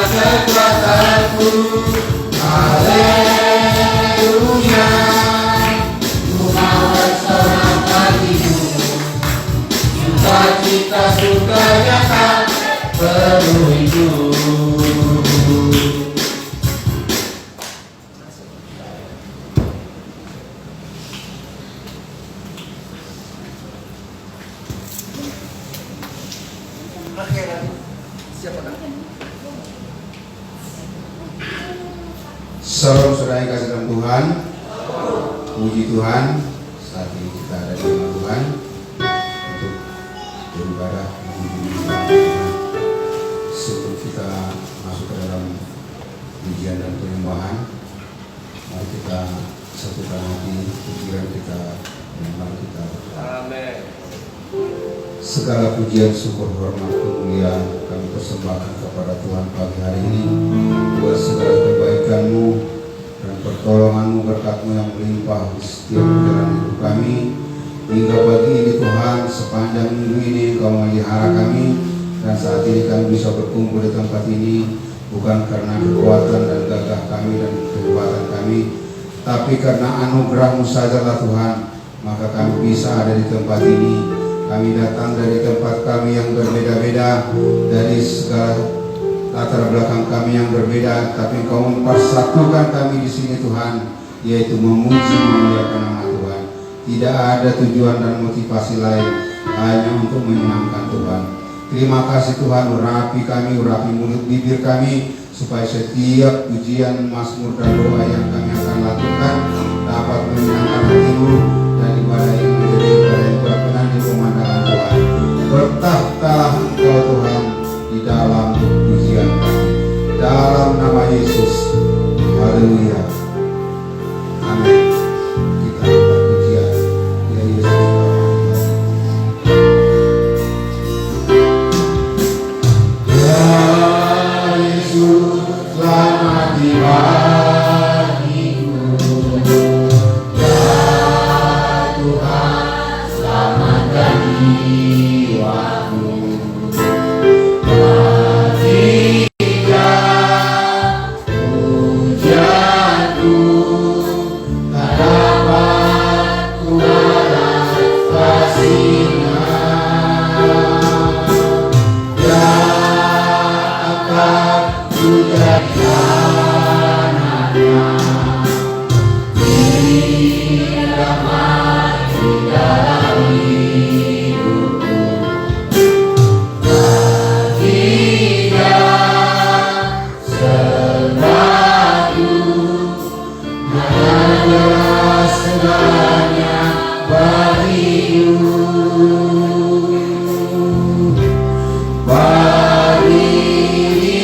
kekuatanku. Haleluya, ku mau bersorak bagimu, sukacita sukanya kan penuhi hidup. Salam saudara yang kasih dalam Tuhan. Puji Tuhan, saat ini kita ada di rumah Tuhan untuk beribadah memuji Tuhan. Sebelum kita masuk ke dalam pujian dan penyembahan, mari kita satukan hati, pikiran kita, dan mari kita berdoa. Amin. Segala pujian, syukur, hormat, kemuliaan kami persembahkan kepada Tuhan pagi hari ini buat segala kebaikan-Mu dan pertolongan-Mu, berkat-Mu yang melimpah di setiap perjalanan hidup kami hingga pagi ini Tuhan. Sepanjang minggu ini Engkau memelihara kami, dan saat ini kami bisa berkumpul di tempat ini bukan karena kekuatan dan gagah kami dan kehebatan kami, tapi karena anugerah-Mu sajalah Tuhan, maka kami bisa ada di tempat ini. Kami datang dari tempat kami yang berbeda-beda, dari segala latar belakang kami yang berbeda, tapi Engkau mempersatukan kami di sini Tuhan, yaitu memuji memuliakan nama Tuhan. Tidak ada tujuan dan motivasi lain, hanya untuk menyenangkan Tuhan. Terima kasih Tuhan, urapi kami, urapi mulut bibir kami, supaya setiap pujian, mazmur dan doa yang kami akan lakukan dapat menyenangkan hati-Mu dan ibadah yang menjadi ibadah yang berkenan di pemandangan Tuhan. Bertahtalah Engkau Tuhan di dalam pujian kami, dalam nama Yesus. Haleluya, amin. Kita angkat pujian, ya Yesus. Ya Yesus, selamat tiba. Berdiri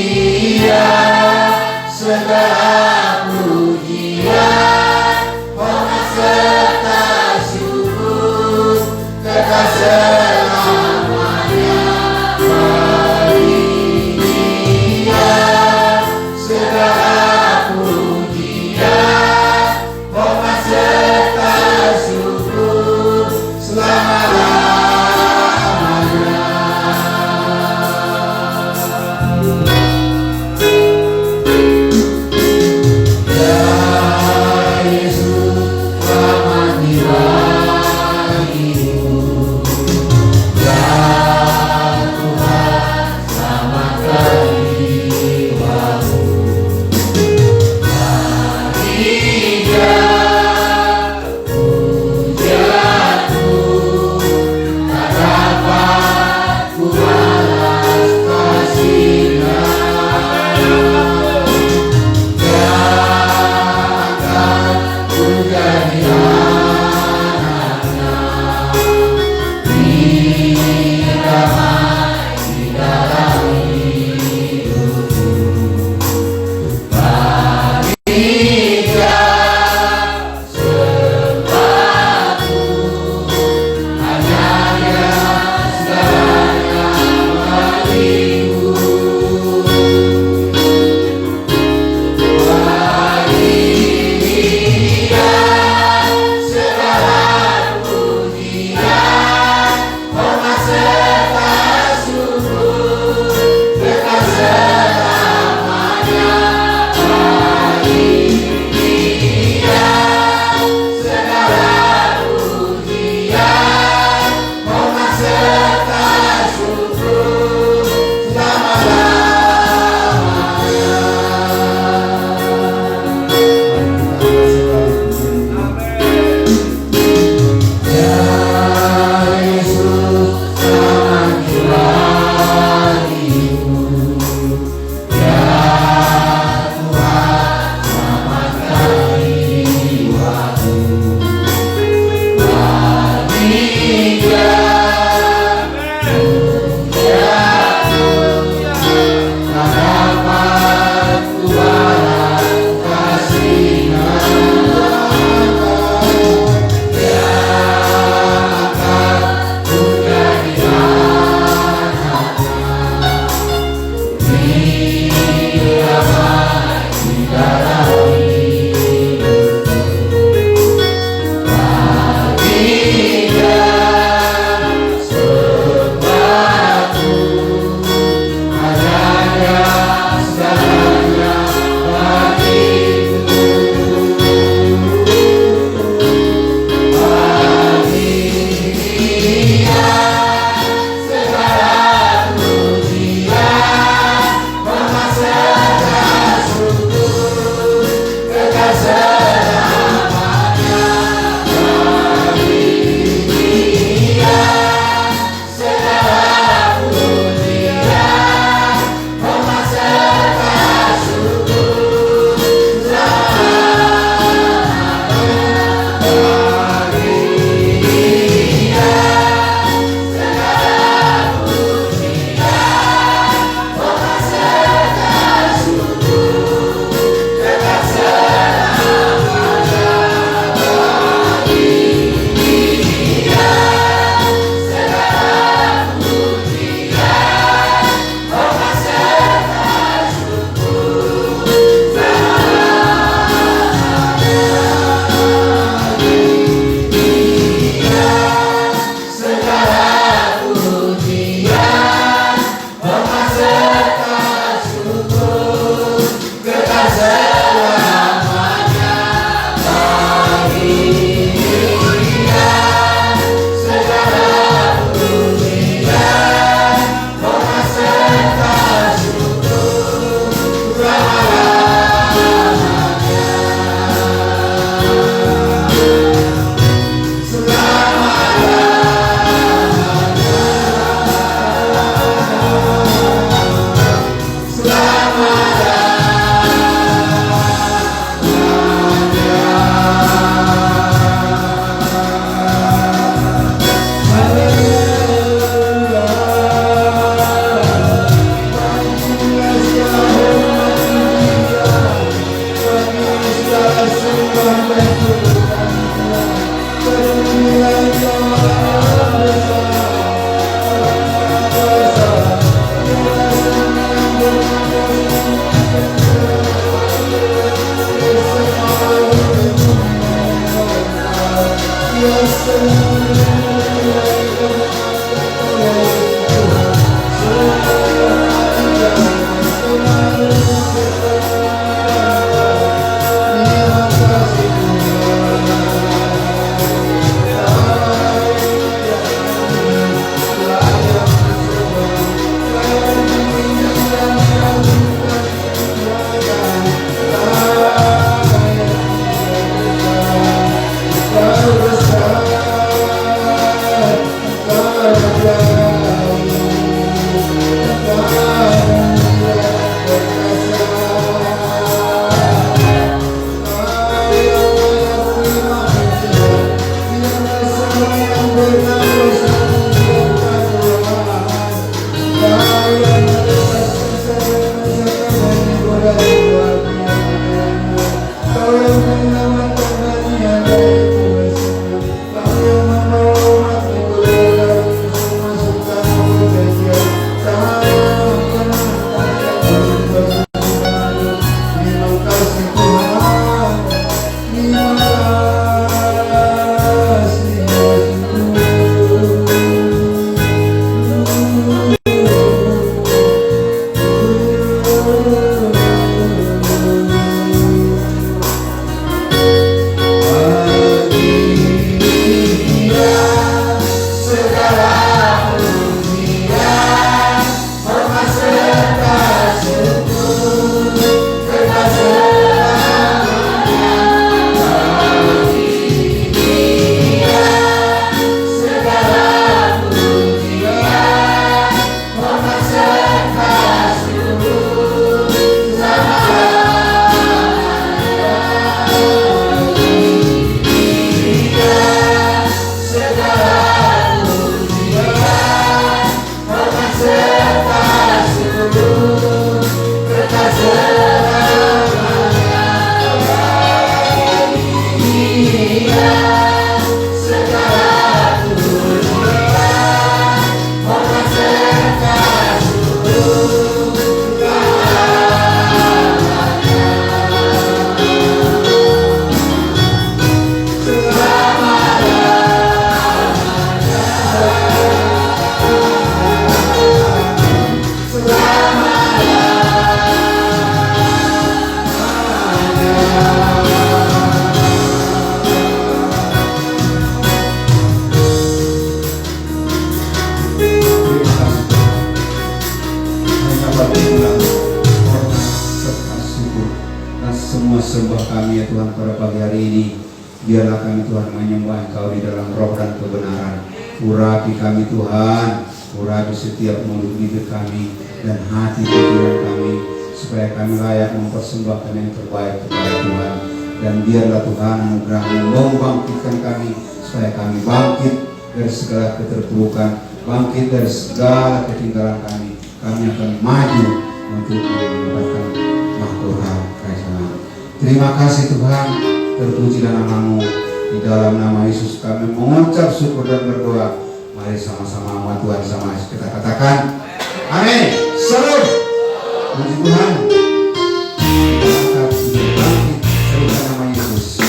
sembah kami ya Tuhan pada pagi hari ini. Biarlah kami Tuhan menyembah Engkau di dalam roh dan kebenaran. Urapi kami Tuhan, urapi setiap mulut bibir kami dan hati pikiran kami, supaya kami layak mempersembahkan yang terbaik kepada Tuhan. Dan biarlah Tuhan anugerah-Mu membangkitkan kami, supaya kami bangkit dari segala keterpurukan, bangkit dari segala ketinggalan kami. Kami akan maju untuk mendapatkan mahkota kerajaan. Terima kasih Tuhan, terpujilah nama-Mu. Di dalam nama Yesus kami mengucap syukur dan berdoa. Mari sama-sama umat Tuhan sama kita katakan amin. Salam. Puji Tuhan. Kita angkat untuk bangkit serukan nama Yesus.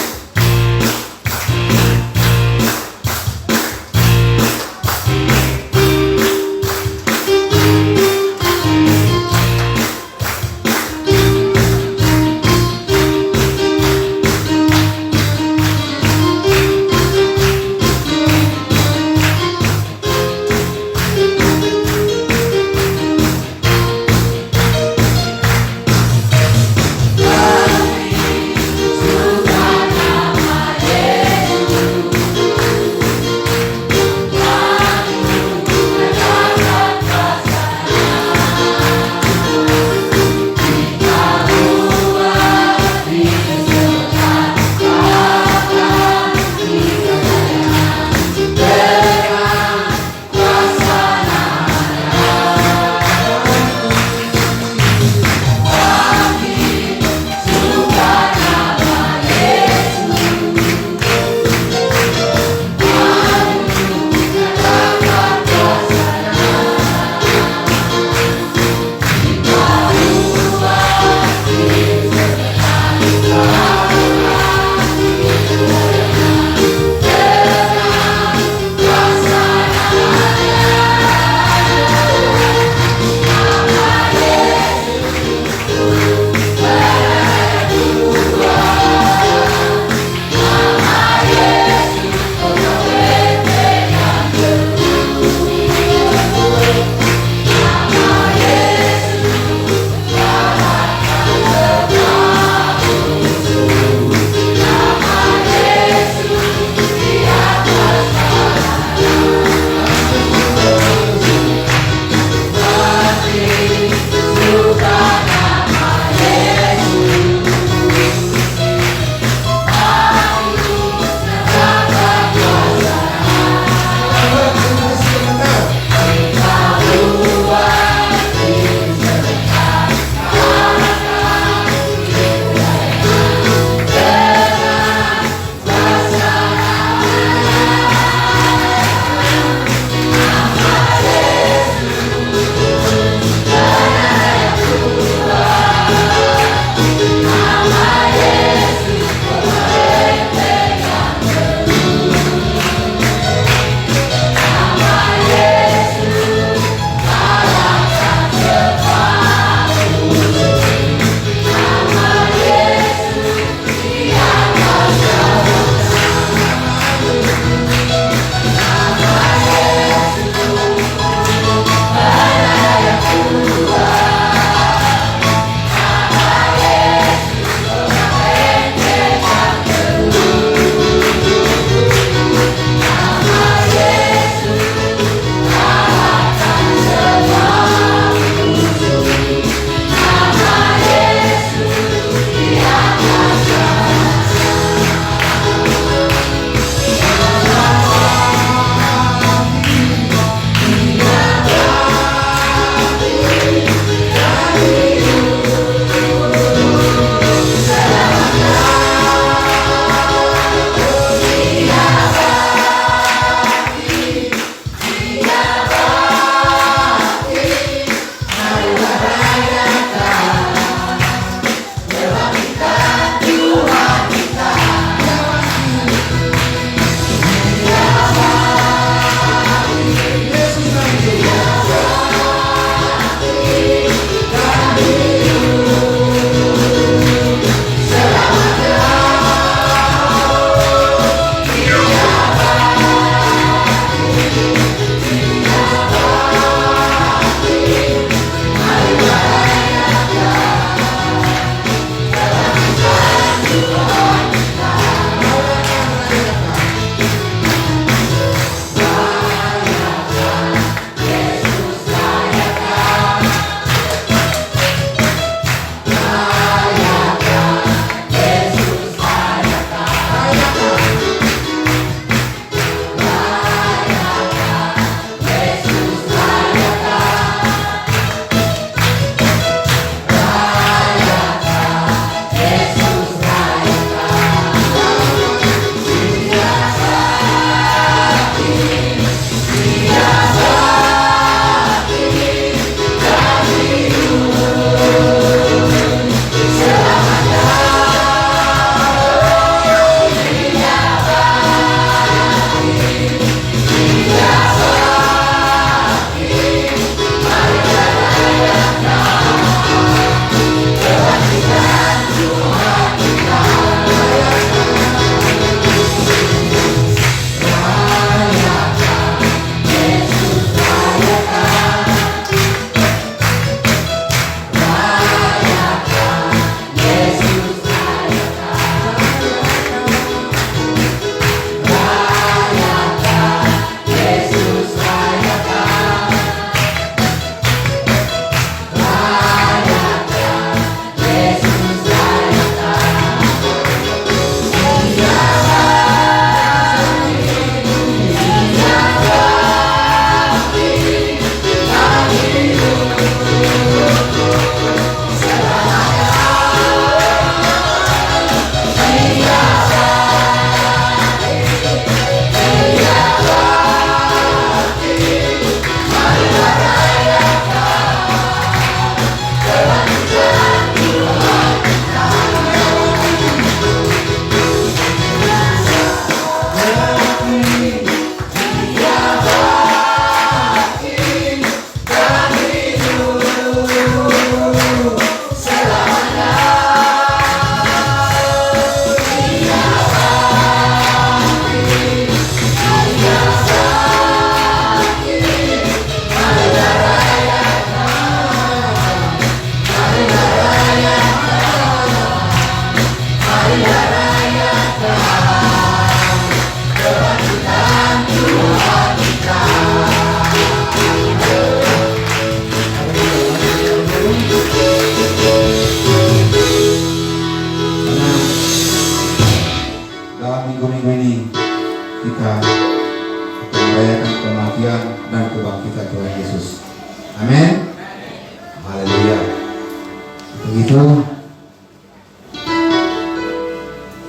begitu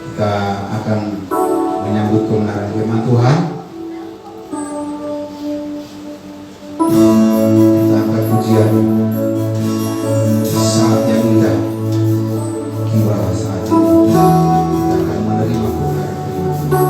kita akan menyambut kebenaran firman Tuhan. Kita angkat pujian saat yang indah, kiwa saat ini kita akan menerima kebenaran firman Tuhan.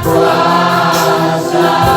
Kuasa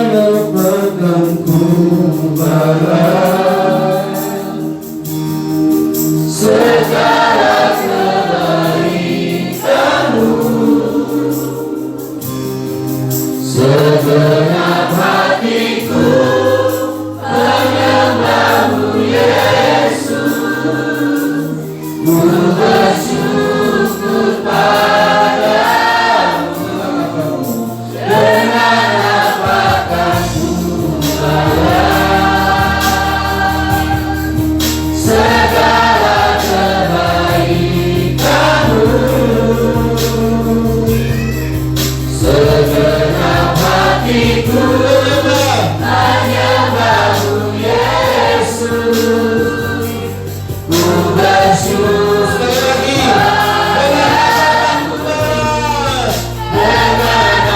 melepaskanku barat segala kebaikanmu, segenap hatiku menyembahmu Yesus. Ku bersyukur padamu dengan apakah ku balas segala kebaikanmu, segenap hatiku menyembahmu Yesus. Ku bersyukur dengan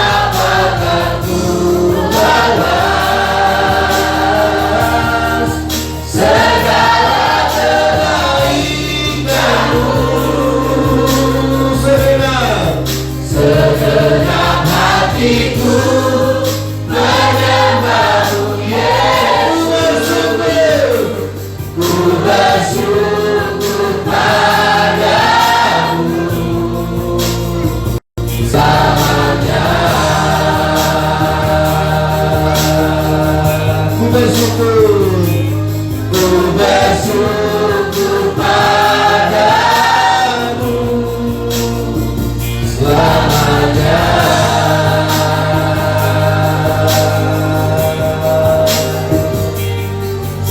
apakah ku balas segala kebaikanmu, segenap hatiku menyembahmu Yesus. Ku bersyukur padamu selamanya. Ku bersyukur padamu selamanya.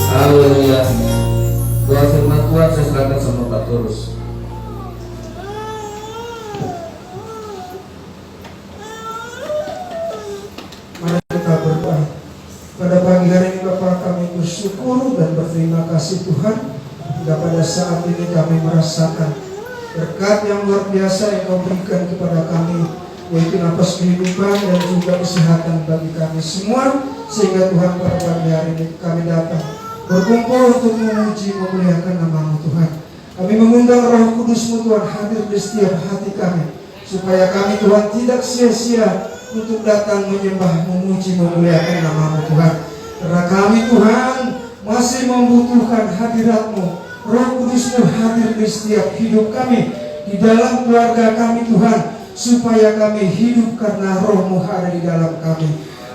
Haleluya. Doa firman Tuhan saya serahkan sama Pak Turus. Mari kita berdoa. Pada pagi hari ini Bapak, kami bersyukur dan berterima kasih Tuhan, hingga pada saat ini kami merasakan berkat yang luar biasa yang Kau berikan kepada kami, yaitu nafas kehidupan dan juga kesehatan bagi kami semua, sehingga Tuhan pada pagi hari ini kami datang berkumpul untuk memuji memuliakan nama-Mu Tuhan. Kami mengundang Roh Kudus-Mu Tuhan hadir di setiap hati kami, supaya kami Tuhan tidak sia-sia untuk datang menyembah, memuji, memuliakan nama-Mu Tuhan. Karena kami Tuhan masih membutuhkan hadirat-Mu. Roh Kudus-Mu hadir di setiap hidup kami, di dalam keluarga kami Tuhan, supaya kami hidup karena Roh-Mu ada di dalam kami.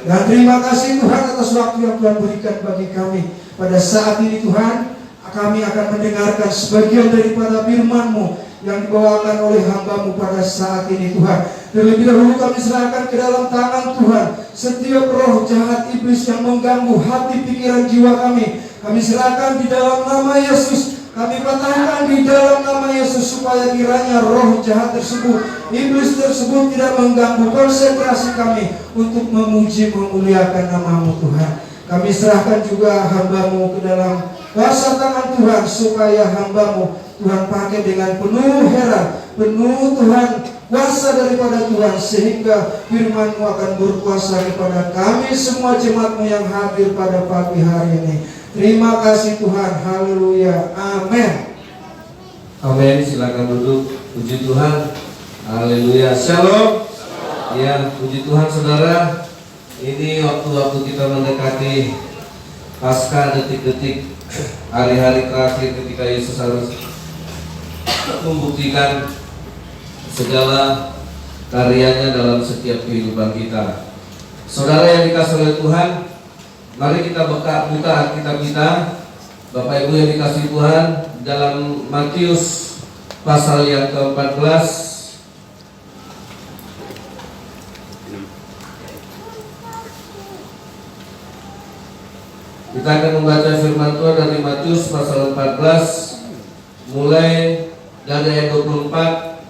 Dan terima kasih Tuhan atas waktu yang Tuhan berikan bagi kami. Pada saat ini Tuhan, kami akan mendengarkan sebagian daripada firman-Mu yang dibawakan oleh hamba-Mu pada saat ini Tuhan. Terlebih dahulu kami serahkan ke dalam tangan Tuhan setiap roh jahat iblis yang mengganggu hati pikiran jiwa kami. Kami serahkan di dalam nama Yesus. Kami patahkan di dalam nama Yesus, supaya kiranya roh jahat tersebut, iblis tersebut tidak mengganggu konsentrasi kami untuk memuji memuliakan nama-Mu Tuhan. Kami serahkan juga hamba-Mu ke dalam kuasa tangan Tuhan, supaya hamba-Mu Tuhan pakai dengan penuh heran, penuh Tuhan kuasa daripada Tuhan, sehingga firman-Mu akan berkuasa kepada kami semua jemaat-Mu yang hadir pada pagi hari ini. Terima kasih Tuhan, haleluya, amin. Amin, silakan duduk. Puji Tuhan, haleluya, shalom. Ya, puji Tuhan saudara. Ini waktu-waktu kita mendekati pasca, detik-detik, hari-hari terakhir ketika Yesus harus membuktikan segala karyanya dalam setiap kehidupan kita. Saudara yang dikasihi oleh Tuhan, mari kita buka Alkitab kita, Bapak Ibu yang dikasihi Tuhan, dalam Matius pasal yang ke-14. Kita akan membaca firman Tuhan dari Matius pasal 14, mulai dari ayat 24.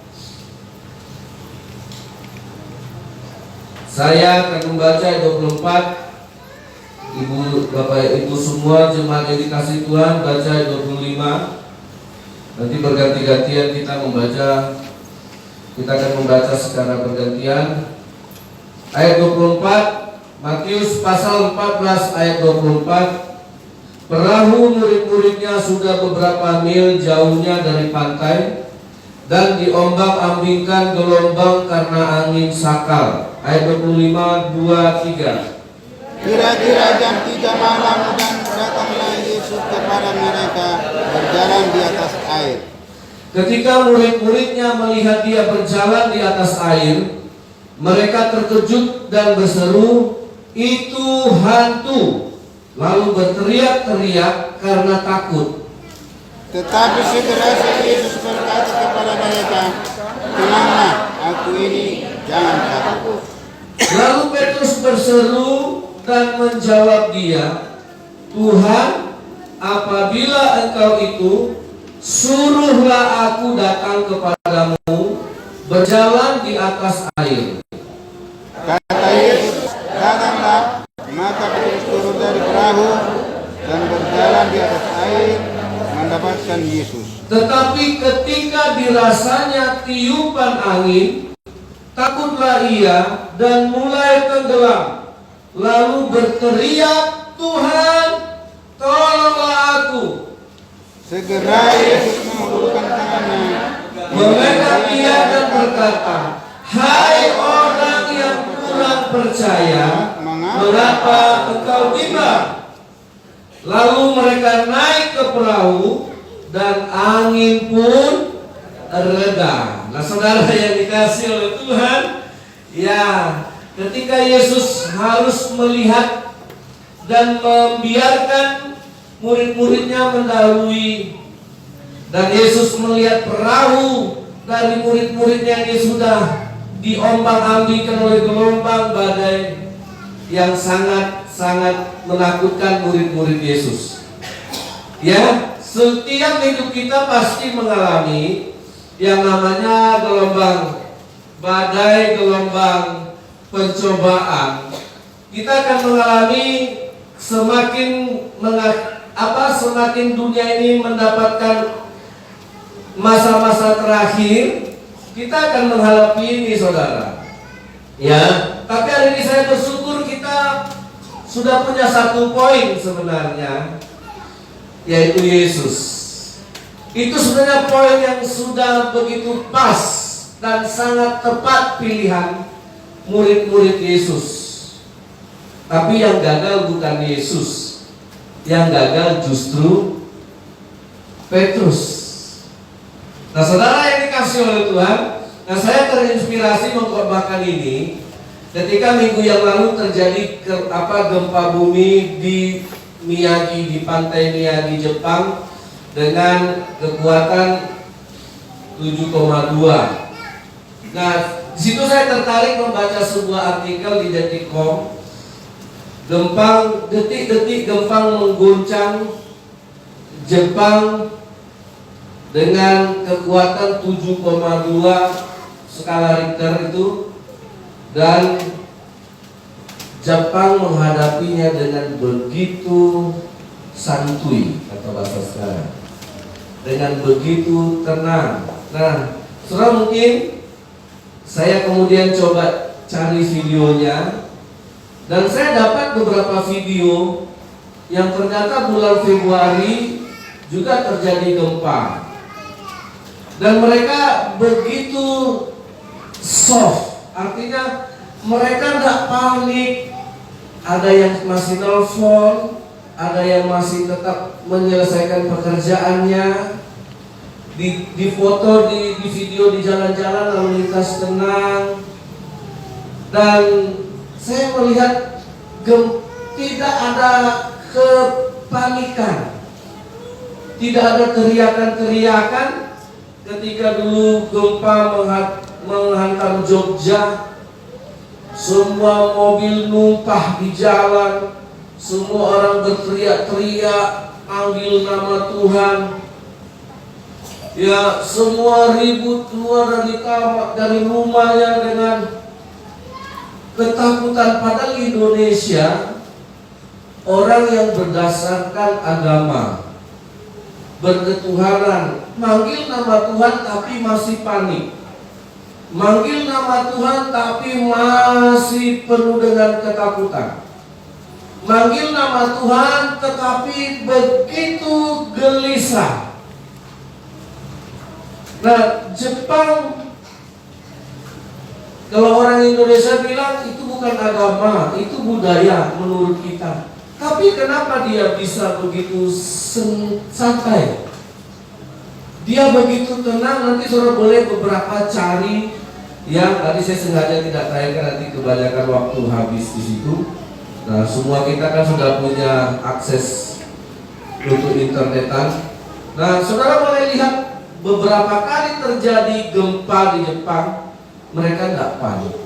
Saya akan membaca ayat 24. Ibu, Bapak, Ibu semua jemaat yang dikasihi Tuhan, baca ayat 25. Nanti berganti-gantian kita membaca. Kita akan membaca secara bergantian. Ayat 24, Matius pasal 14 ayat 24. Perahu murid-muridnya sudah beberapa mil jauhnya dari pantai, dan diombang-ambingkan gelombang karena angin sakal. Ayat 25, 2, 3. kira-kira jam 3 malam dan datanglah Yesus kepada mereka berjalan di atas air. Ketika murid-muridnya melihat dia berjalan di atas air, mereka terkejut dan berseru, "Itu hantu!" Lalu berteriak-teriak karena takut. Tetapi segera Yesus berkata kepada mereka, "Tenanglah, aku ini, jangan takut." Lalu Petrus berseru dan menjawab dia, "Tuhan, apabila Engkau itu, suruhlah aku datang kepadamu berjalan di atas air." Kata Yesus, "Datanglah." Maka Petrus turun dari perahu dan berjalan di atas air mendapatkan Yesus. Tetapi ketika dirasanya tiupan angin, takutlah ia dan mulai tenggelam. Lalu berteriak, "Tuhan, tolonglah aku." Segera Yesus mengulurkan tangannya, Mengangkat ia dan berkata, "Hai orang yang kurang percaya, mengapa engkau bimbang?" Lalu mereka naik ke perahu dan angin pun reda. Nah, saudara yang dikasih oleh Tuhan, ya, ketika Yesus harus melihat dan membiarkan murid-muridnya mendahului, dan Yesus melihat perahu dari murid-muridnya ini sudah diombang-ambingkan oleh gelombang badai yang sangat-sangat menakutkan murid-murid Yesus. Ya, setiap hidup kita pasti mengalami yang namanya gelombang badai, gelombang pencobaan. Kita akan mengalami semakin dunia ini mendapatkan masa-masa terakhir, kita akan menghadapi ini, saudara. Ya, tapi hari ini saya bersyukur kita sudah punya satu poin sebenarnya, yaitu Yesus. Itu sebenarnya poin yang sudah begitu pas dan sangat tepat pilihan murid-murid Yesus. Tapi yang gagal bukan Yesus, yang gagal justru Petrus. Nah, saudara yang dikasih oleh Tuhan, nah saya terinspirasi mengkhotbahkan ini ketika minggu yang lalu terjadi gempa bumi di Miyagi, di pantai Miyagi, Jepang, dengan kekuatan 7,2. Nah, di situ saya tertarik membaca sebuah artikel di Detik.com. Detik-detik gempa mengguncang Jepang dengan kekuatan 7,2 skala Richter itu, dan Jepang menghadapinya dengan begitu santuy, kata bahasa sekarang, dengan begitu tenang. Nah, saudara, mungkin saya kemudian coba cari videonya, dan saya dapat beberapa video yang ternyata bulan Februari juga terjadi gempa, dan mereka begitu soft, artinya mereka tidak panik. Ada yang masih nelfon, ada yang masih tetap menyelesaikan pekerjaannya, di foto, di video di jalan-jalan lalu lintas tenang. Dan saya melihat tidak ada kepanikan, tidak ada teriakan-teriakan ketika dulu gempa menghantam Jogja. Semua mobil numpah di jalan, semua orang berteriak-teriak panggil nama Tuhan. Ya, semua ribut keluar dari kamar, dari rumahnya dengan ketakutan. Padahal Indonesia orang yang berdasarkan agama, berketuhanan, manggil nama Tuhan tapi masih panik. Manggil nama Tuhan tapi masih penuh dengan ketakutan. Manggil nama Tuhan tetapi begitu gelisah. Nah, Jepang Kalau orang Indonesia bilang itu bukan agama, itu budaya menurut kita. Tapi kenapa dia bisa begitu santai? Dia begitu tenang. Nanti saudara boleh beberapa cari yang tadi saya sengaja tidak tayangkan, nanti kebanyakan waktu habis di situ. Nah, semua kita kan sudah punya akses untuk internetan. Nah, saudara boleh lihat beberapa kali terjadi gempa di Jepang. Mereka tidak panik,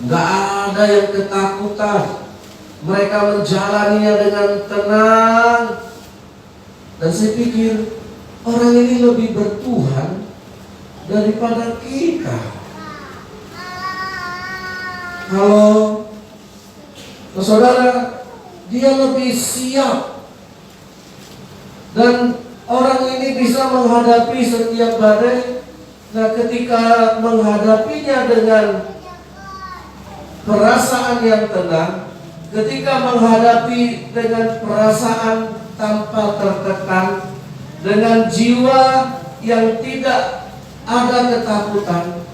nggak ada yang ketakutan. Mereka menjalaninya dengan tenang. Dan saya pikir orang ini lebih bertuhan daripada kita. Kalau saudara, dia lebih siap. Dan orang ini bisa menghadapi setiap badai. Nah, ketika menghadapinya dengan perasaan yang tenang, ketika menghadapi dengan perasaan tanpa tertekan, dengan jiwa yang tidak ada ketakutan,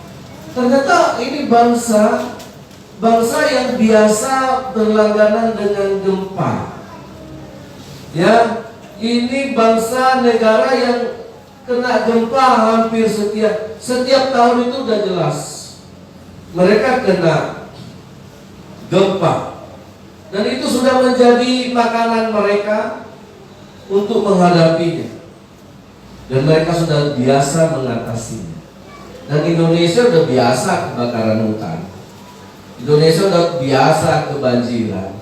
ternyata ini bangsa yang biasa berlangganan dengan gempa. Ya, ini bangsa negara yang kena gempa hampir setiap tahun. Itu udah jelas mereka kena gempa, dan itu sudah menjadi makanan mereka untuk menghadapinya, dan mereka sudah biasa mengatasinya. Dan Indonesia sudah biasa kebakaran hutan, Indonesia sudah biasa kebanjiran,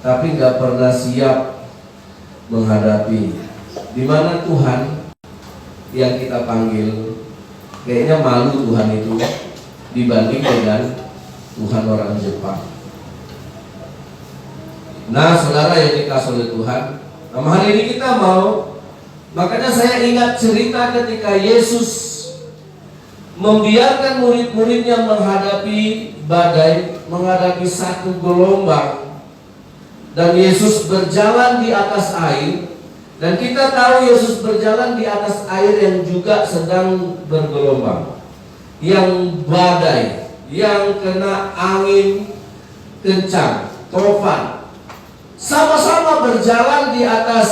tapi nggak pernah siap menghadapi. Di mana Tuhan yang kita panggil, kayaknya malu Tuhan itu dibanding dengan Tuhan orang Jepang. Nah, saudara yang dikasih oleh Tuhan, hari ini kita mau, makanya saya ingat cerita ketika Yesus membiarkan murid-muridnya menghadapi badai, menghadapi satu gelombang, dan Yesus berjalan di atas air. Dan kita tahu Yesus berjalan di atas air yang juga sedang bergelombang, yang badai, yang kena angin kencang, tofan. Sama-sama berjalan di atas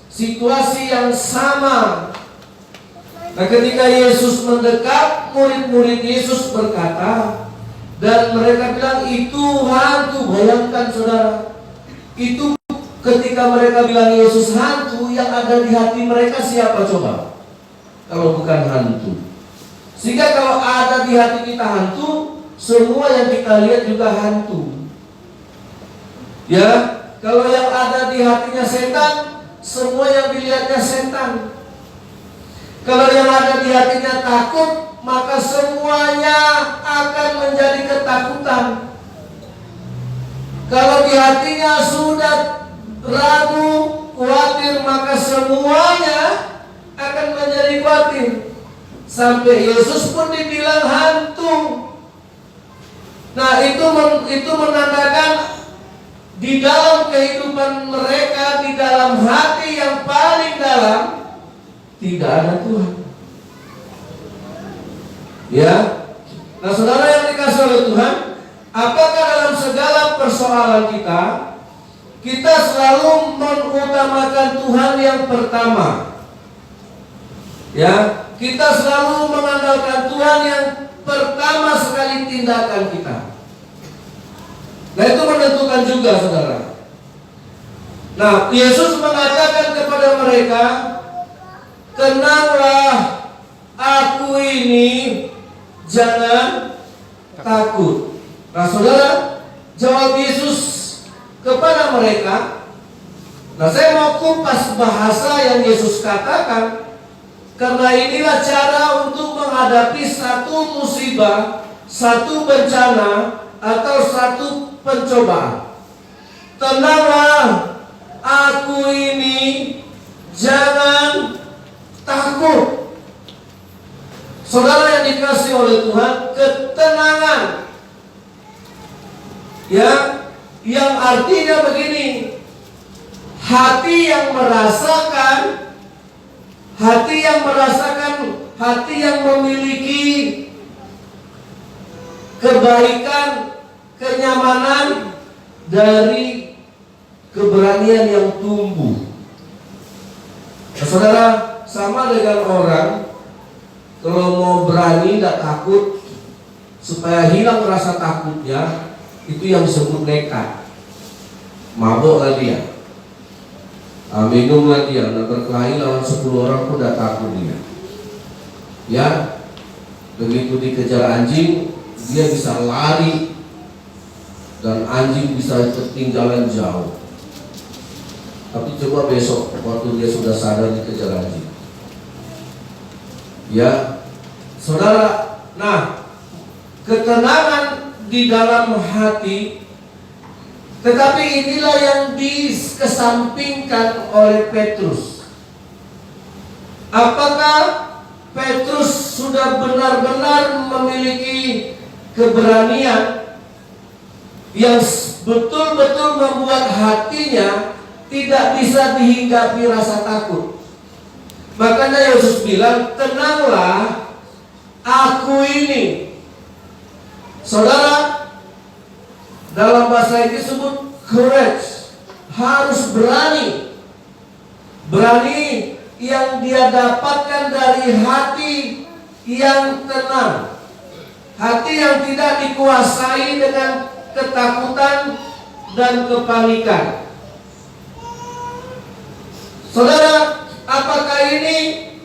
situasi yang sama. Nah, ketika Yesus mendekat, murid-murid Yesus berkata, dan mereka bilang, itu hantu. Bayangkan saudara, itu ketika mereka bilang Yesus hantu, yang ada di hati mereka siapa coba? Kalau bukan hantu. Sehingga kalau ada di hati kita hantu, semua yang kita lihat juga hantu. Ya, kalau yang ada di hatinya setan, semua yang dilihatnya setan. Kalau yang ada di hatinya takut, maka semuanya akan menjadi ketakutan. Kalau di hatinya sudah ragu, khawatir, maka semuanya akan menjadi khawatir. Sampai Yesus pun dibilang hantu. Nah, itu menandakan di dalam kehidupan mereka, di dalam hati yang paling dalam, tidak ada Tuhan. Ya. Nah, saudara yang dikasih oleh Tuhan, apakah dalam segala persoalan kita selalu mengutamakan Tuhan yang pertama? Ya, kita selalu mengandalkan Tuhan yang pertama sekali tindakan kita. Nah, itu menentukan juga saudara. Nah, Yesus mengatakan kepada mereka, tenanglah, aku ini, jangan takut. Nah, saudara, jawab Yesus kepada mereka. Nah, saya mau kupas bahasa yang Yesus katakan, karena inilah cara untuk menghadapi satu musibah, satu bencana, atau satu pencobaan. Tenanglah, aku ini, jangan takut. Saudara yang dikasih oleh Tuhan, ketenangan, ya, yang artinya begini, hati yang merasakan, hati yang memiliki kebaikan, kenyamanan dari keberanian yang tumbuh. Nah, saudara, sama dengan orang kalau mau berani tidak takut, supaya hilang rasa takutnya, itu yang disebut nekat. Mabuklah dia, minumlah dia, nah berkelahi lawan 10 orang pun tidak takut dia. Ya, begitu dikejar anjing, dia bisa lari dan anjing bisa ketinggalan jauh. Tapi coba besok waktu dia sudah sadar dikejar anjing. Ya, saudara, nah ketenangan di dalam hati. Tetapi inilah yang dikesampingkan oleh Petrus. Apakah Petrus sudah benar-benar memiliki keberanian yang betul-betul membuat hatinya tidak bisa dihinggapi rasa takut? Makanya Yesus bilang, tenanglah, aku ini. Saudara, dalam bahasa Inggris disebut courage, harus berani. Berani yang dia dapatkan dari hati yang tenang, hati yang tidak dikuasai dengan ketakutan dan kepanikan. Saudara, apakah ini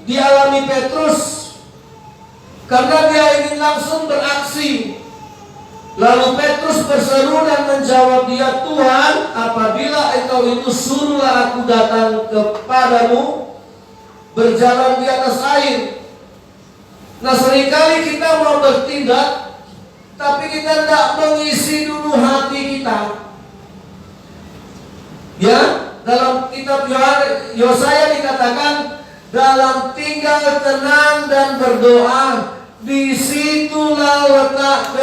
dialami Petrus? Karena dia ingin langsung beraksi. Lalu Petrus berseru dan menjawab dia, Tuhan, apabila Engkau itu suruhlah aku datang kepadamu berjalan di atas air. Nah, seringkali kita mau bertindak, tapi kita tidak mengisi dulu hati kita. Ya, dalam kitab Yesaya dikatakan, dalam tinggal tenang dan berdoa, disitulah letak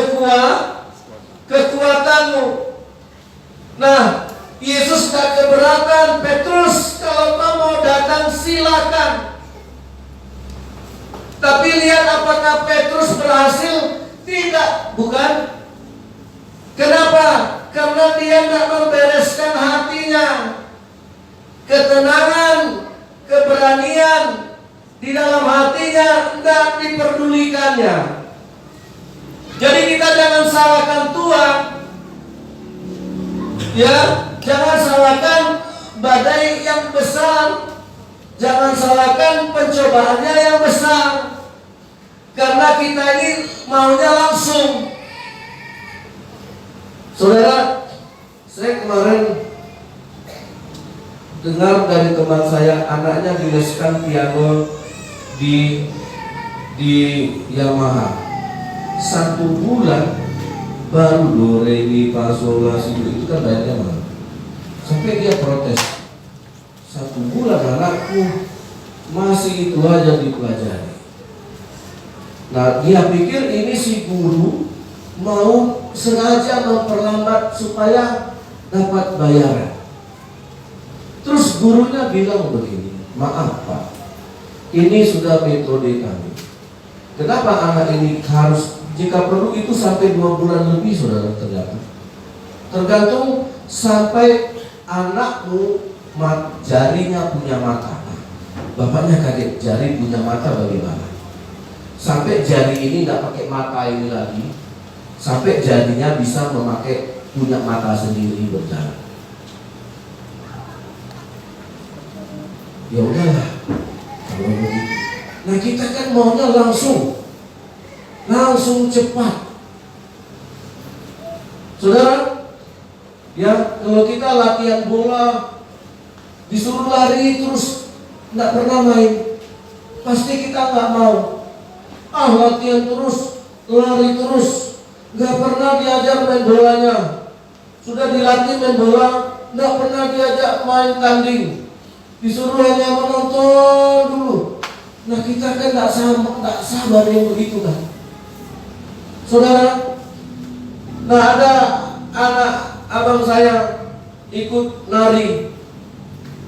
kekuatanmu. Nah, Yesus tak keberatan, Petrus, kalau kau mau datang silakan. Tapi lihat apakah Petrus berhasil? Tidak, bukan? Kenapa? Karena dia tidak membereskan hatinya. Ketenangan, keberanian di dalam hatinya tidak diperdulikannya. Jadi kita jangan salahkan Tuhan. Ya, jangan salahkan badai yang besar. Jangan salahkan pencobaannya yang besar. Karena kita ini maunya langsung. Saudara, saya kemarin dengar dari teman saya, anaknya dileskan piano di Yamaha. 1 bulan baru do re mi fa sol la si do, itu kan bayarnya mahal. Sampai dia protes, 1 bulan anakku masih itu aja dipelajari. Nah, dia pikir ini si guru mau sengaja memperlambat supaya dapat bayaran. Terus gurunya bilang begini, maaf Pak, ini sudah metode kami. Kenapa anak ini harus, jika perlu itu sampai 2 bulan lebih, saudara, tergantung sampai anakmu jarinya punya mata. Bapaknya kaget, jari punya mata bagaimana? Sampai jari ini tidak pakai mata ini lagi, sampai jarinya bisa memakai punya mata sendiri berjalan. Ya udahlah, kalau begitu. Nah, kita kan maunya langsung cepat. Saudara, ya kalau kita latihan bola disuruh lari terus nggak pernah main, pasti kita nggak mau. Latihan terus, lari terus, nggak pernah diajar main bolanya. Sudah dilatih main bola, nggak pernah diajak main tanding. Disuruh hanya menonton dulu. Nah, kita kan nggak sabar yang begitu kan, saudara. Nah, ada anak abang saya ikut nari,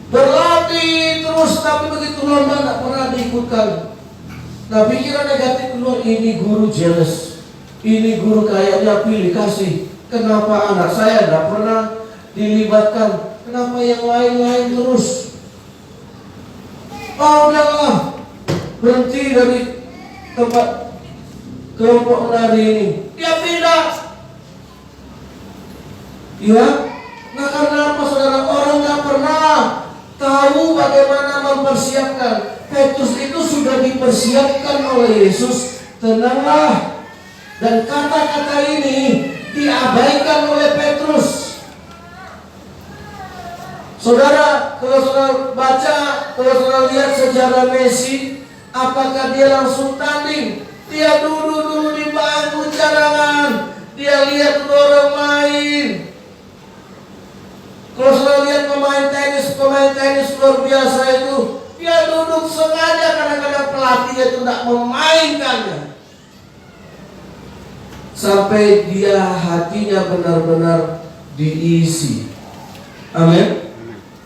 berlatih terus, tapi begitu lomba nggak pernah diikutkan. Nah, pikiran negatif keluar, ini guru jealous, ini guru kayaknya pilih kasih. Kenapa anak saya tidak pernah dilibatkan? Kenapa yang lain-lain terus? Oh, udahlah, berhenti dari tempat kelompok menari ini. Dia pindah. Ya, nah karena apa saudara? Orang nggak pernah tahu bagaimana mempersiapkan. Petrus itu sudah dipersiapkan oleh Yesus. Tenanglah. Dan kata-kata ini diabaikan oleh Petrus. Saudara, kalau saudara baca, kalau saudara lihat sejarah Messi, apakah dia langsung tanding? Dia duduk dulu di bangku cadangan. Dia lihat orang main. Kalau saudara lihat pemain tenis luar biasa itu, dia duduk sengaja kadang-kadang pelatihnya itu tidak memainkannya. Sampai dia hatinya benar-benar diisi. Amin.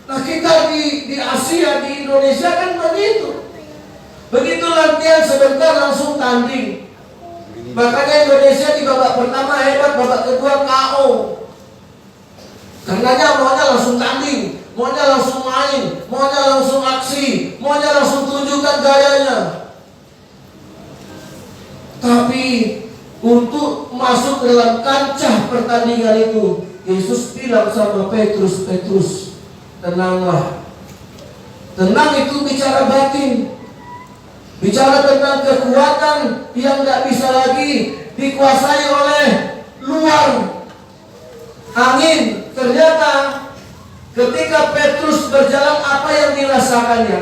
Nah kita di Asia, di Indonesia kan begitu. Begitu latihan sebentar langsung tanding. Makanya Indonesia di babak pertama hebat, babak kedua KO. Karenanya maunya langsung tanding, maunya langsung main, maunya langsung aksi, maunya langsung tunjukkan gayanya. Tapi untuk masuk dalam kancah pertandingan itu, Yesus bilang sama Petrus, Petrus, tenanglah. Tenang itu bicara batin, bicara tentang kekuatan yang tidak bisa lagi dikuasai oleh luar angin. Ternyata ketika Petrus berjalan, apa yang dirasakannya?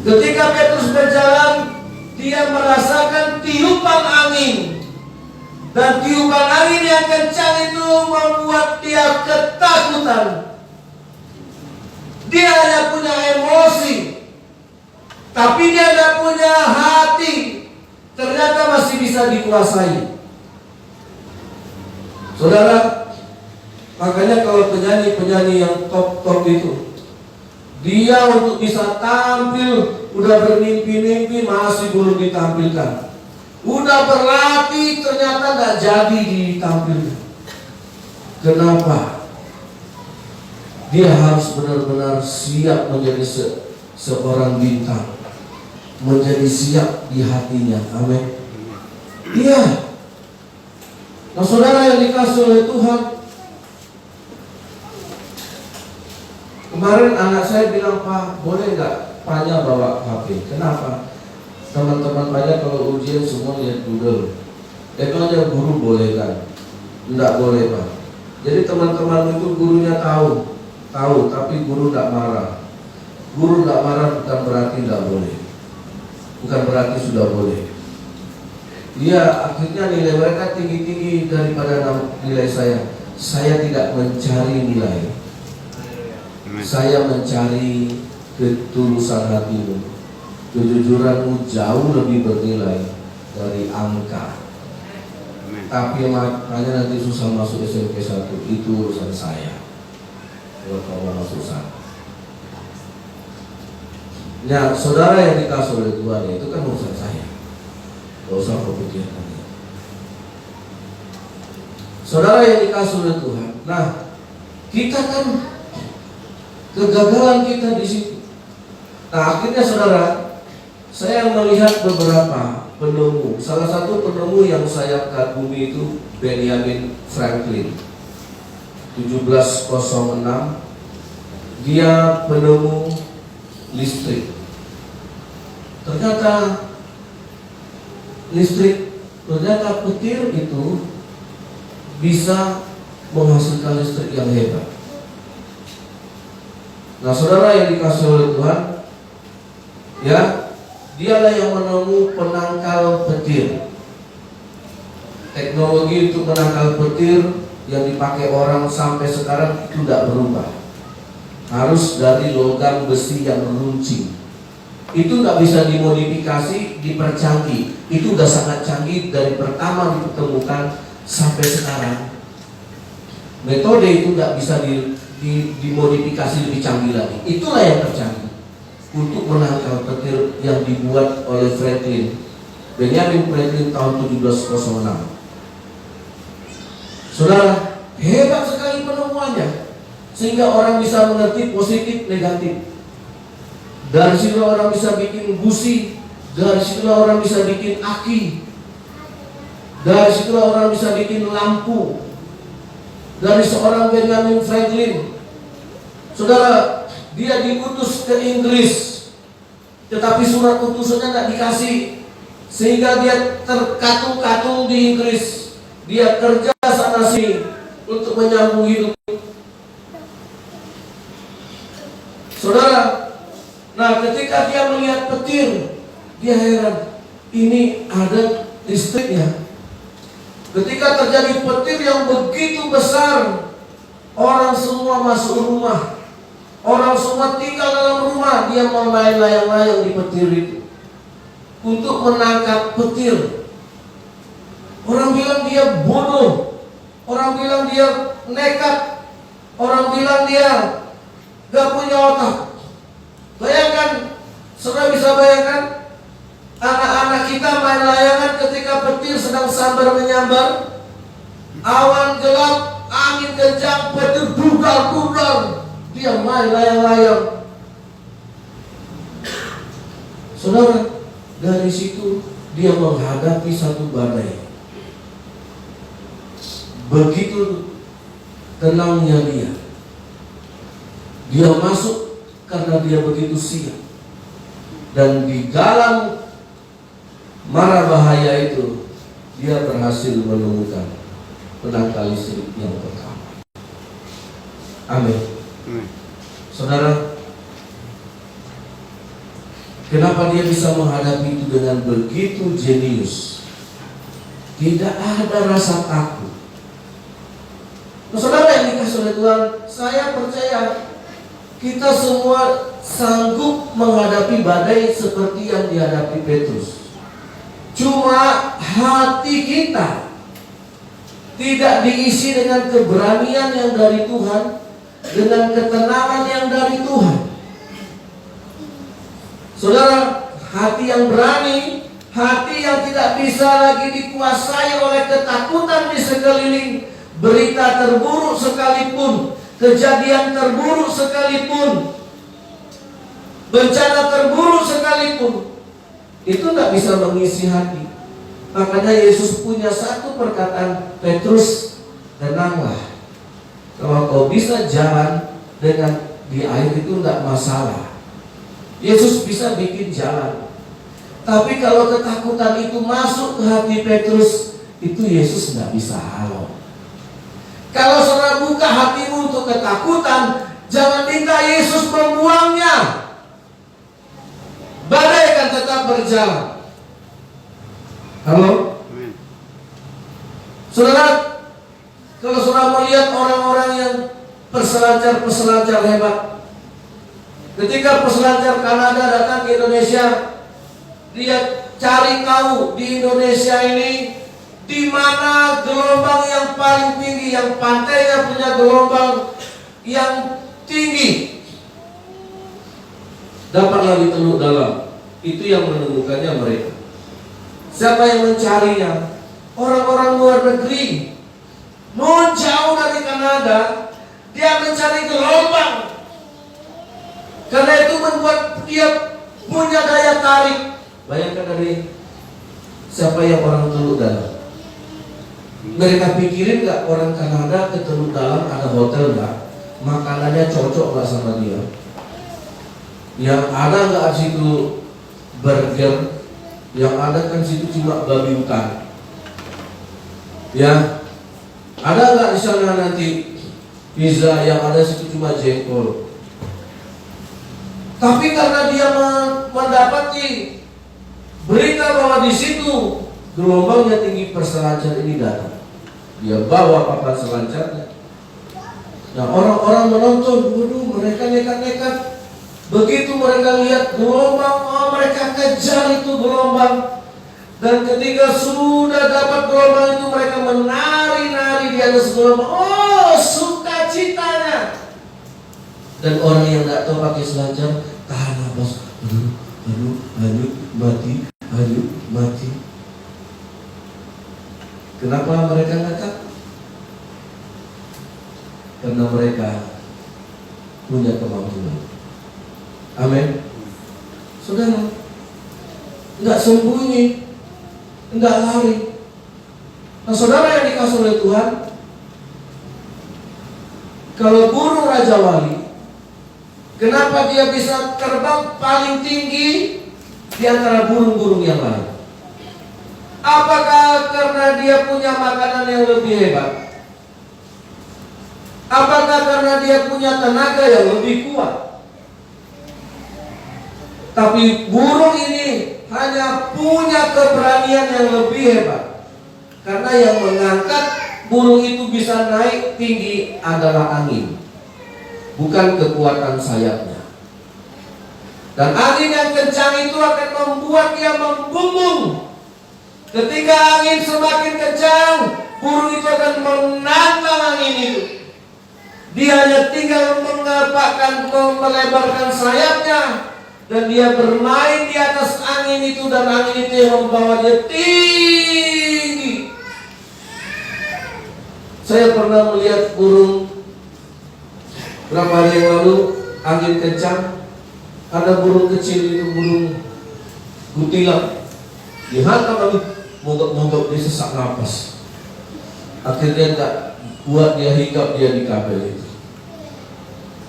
Ketika Petrus berjalan, dia merasakan tiupan angin. Dan tiupan angin yang kencang itu membuat dia ketakutan. Dia hanya punya emosi, tapi dia tidak punya hati. Ternyata masih bisa dikuasai. Saudara, makanya kalau penyanyi-penyanyi yang top-top itu, dia untuk bisa tampil udah bermimpi-mimpi masih belum ditampilkan. Udah berlatih ternyata nggak jadi ditampilkan. Kenapa? Dia harus benar-benar siap menjadi seorang bintang, menjadi siap di hatinya. Amin. Iya. Nah saudara yang dikasih oleh Tuhan, kemarin anak saya bilang, Pak, boleh nggak Paknya bawa HP? Kenapa? Teman-teman Paknya kalau ujian semua lihat Google. Emangnya guru boleh kan? Nggak boleh, Pak. Jadi teman-teman itu gurunya tahu, tapi guru nggak marah. Guru nggak marah bukan berarti nggak boleh, bukan berarti sudah boleh. Iya, akhirnya nilai mereka tinggi-tinggi daripada nilai saya. Saya tidak mencari nilai, saya mencari ketulusan hatimu. Kejujuranmu jauh lebih bernilai dari angka. Tapi makanya nanti susah masuk SMP 1, itu urusan saya. Kalau kamu masuk sana. Nah, saudara yang dikasih oleh Tuhan itu kan urusan saya. Gak usah berpikirkan. Saudara yang dikasih oleh Tuhan. Nah, kita kan kegagalan kita di situ. Nah, akhirnya saudara, saya melihat beberapa penemu. Salah satu penemu yang saya kagumi itu Benjamin Franklin. 1706. Dia penemu listrik. Ternyata petir itu bisa menghasilkan listrik yang hebat. Nah, saudara yang dikasih oleh Tuhan, ya, dialah yang menemu penangkal petir. Teknologi untuk menangkal petir yang dipakai orang sampai sekarang itu tidak berubah. Harus dari logam besi yang runcing. Itu nggak bisa dimodifikasi, dipercanggih. Itu udah sangat canggih dari pertama ditemukan sampai sekarang. Metode itu nggak bisa dimodifikasi lebih canggih lagi. Itulah yang tercanggih untuk menangkal petir yang dibuat oleh Franklin Benjamin Franklin tahun 1706. Saudara, hebat sekali penemuannya, sehingga orang bisa mengerti positif negatif. Dari situ orang bisa bikin busi, dari situ orang bisa bikin aki, dari situ orang bisa bikin lampu. Dari seorang Benjamin Franklin, saudara, dia diutus ke Inggris, tetapi surat utusannya tidak dikasih, sehingga dia terkatung-katung di Inggris. Dia kerja sana sini untuk menyambung hidup. Saudara, nah ketika dia melihat petir, dia heran, ini ada listriknya. Ketika terjadi petir yang begitu besar, orang semua masuk rumah, orang semua tinggal dalam rumah. Dia mau main layang-layang di petir itu untuk menangkap petir. Orang bilang dia bodoh, orang bilang dia nekat, orang bilang dia gak punya otak. Bayangkan, saudara bisa bayangkan anak-anak kita main layangan ketika petir sedang sambar menyambar, awan gelap, angin kencang, petir budar-budar, dia main layang-layang. Saudara, dari situ dia menghadapi satu badai. Begitu tenangnya dia masuk karena dia begitu siap. Dan di dalam mara bahaya itu, dia berhasil menemukan penangkal listrik yang pertama. Amin. Saudara, kenapa dia bisa menghadapi itu dengan begitu jenius? Tidak ada rasa takut. Nah, saudara yang dikasih oleh Tuhan, saya percaya kita semua sanggup menghadapi badai seperti yang dihadapi Petrus. Cuma hati kita tidak diisi dengan keberanian yang dari Tuhan, dengan ketenangan yang dari Tuhan. Saudara, hati yang berani, hati yang tidak bisa lagi dikuasai oleh ketakutan di sekeliling, berita terburuk sekalipun, kejadian terburuk sekalipun, bencana terburuk sekalipun, itu tidak bisa mengisi hati. Makanya Yesus punya satu perkataan, Petrus, tenanglah. Kalau kau bisa jalan dengan di air itu tidak masalah. Yesus bisa bikin jalan. Tapi kalau ketakutan itu masuk ke hati Petrus, itu Yesus tidak bisa halau. Kalau saudara buka hatimu untuk ketakutan, jangan minta Yesus membuangnya. Badai akan tetap berjalan. Halo? Saudara, kalau saudara melihat orang-orang yang peselancar hebat, ketika peselancar Kanada datang ke Indonesia, dia cari tahu di Indonesia ini di mana gelombang yang paling tinggi, yang pantainya punya gelombang yang tinggi. Dapatlah di Teluk Dalam. Itu yang menemukannya mereka. Siapa yang mencarinya? Orang-orang luar negeri. Non jauh dari Kanada, dia mencari gelombang. Karena itu membuat dia punya daya tarik. Bayangkan dari siapa yang orang Teluk Dalam. Mereka pikirin gak orang Kanada ke Teluk Dalam ada hotel gak? Makanannya cocok gak sama dia? Yang ada gak di situ burger? Yang ada kan situ cuma babi hutan. Ya, ada gak di sana nanti pizza? Yang ada situ cuma jengkol. Tapi karena dia mendapati berita bahwa di situ gelombangnya tinggi, peselancar ini datang. Dia bawa papan selancarnya. Nah, orang-orang menonton, waduh, mereka nekat-nekat. Begitu mereka lihat gelombang, mereka kejar itu gelombang. Dan ketika sudah dapat gelombang itu, mereka menari-nari di atas gelombang. Oh, sukacitanya. Dan orang yang tidak tahu pakai selancar, tahan nafas, aduh, mati, Ayu mati. Kenapa mereka nggak takut? Karena mereka punya kemampuan. Amin. Saudara, nggak sembunyi, nggak lari. Nah, saudara yang dikasih oleh Tuhan, kalau burung Raja Wali, kenapa dia bisa terbang paling tinggi di antara burung-burung yang lain? Apakah karena dia punya makanan yang lebih hebat? Apakah karena dia punya tenaga yang lebih kuat? Tapi burung ini hanya punya keberanian yang lebih hebat. Karena yang mengangkat burung itu bisa naik tinggi adalah angin, bukan kekuatan sayapnya. Dan angin yang kencang itu akan membuat dia membumbung. Ketika angin semakin kencang, burung itu akan menantang angin itu. Dia hanya tinggal melebarkan sayapnya, dan dia bermain di atas angin itu, dan angin itu yang membawa dia tinggi. Saya pernah melihat burung berapa hari yang lalu, angin kencang, ada burung kecil itu, burung kutilang, dihantam angin, mogok-mogok dia sesak nafas. Akhirnya tak buat dia hingga dia di kabel itu.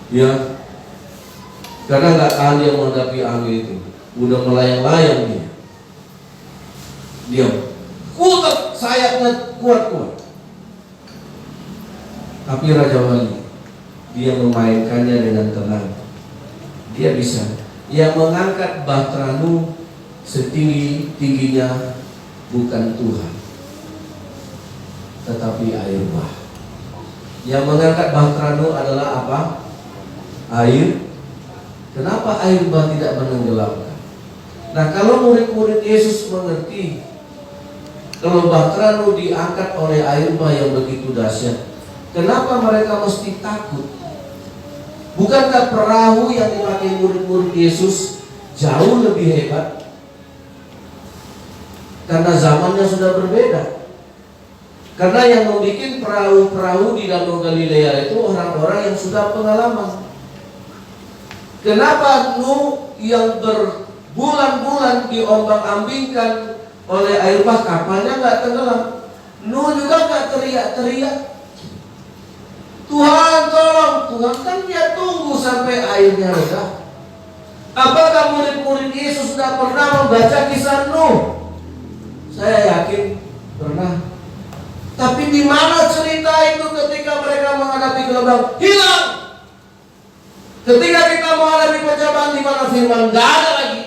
Ya, karena nggak tahan dia menghadapi angin itu, udah melayang-layang dia. Dia kuat, sayapnya kuat-kuat. Tapi Raja Wali, dia memainkannya dengan tenang. Dia bisa. Yang mengangkat bahteranu setinggi-tingginya bukan Tuhan, tetapi air bah. Yang mengangkat bahteranu adalah apa? Air. Kenapa air bah tidak menenggelamkan? Nah, kalau murid-murid Yesus mengerti kalau bahteranu diangkat oleh air bah yang begitu dahsyat, kenapa mereka mesti takut? Bukankah perahu yang dipakai murid-murid Yesus jauh lebih hebat? Karena zamannya sudah berbeda. Karena yang membuat perahu-perahu di Danau Galilea itu orang-orang yang sudah pengalaman. Kenapa Nuh yang berbulan-bulan diombang-ambingkan oleh air bah, kapalnya nggak tenggelam? Nuh juga nggak teriak-teriak, Tuhan tolong. Tuhan kan dia tunggu sampai airnya reda. Apakah murid-murid Yesus sudah pernah membaca kisah Nuh? Saya yakin pernah. Tapi di mana cerita itu ketika mereka menghadapi gelombang? Hilang. Ketika kita menghadapi pencobaan, di mana firman? Nggak ada lagi.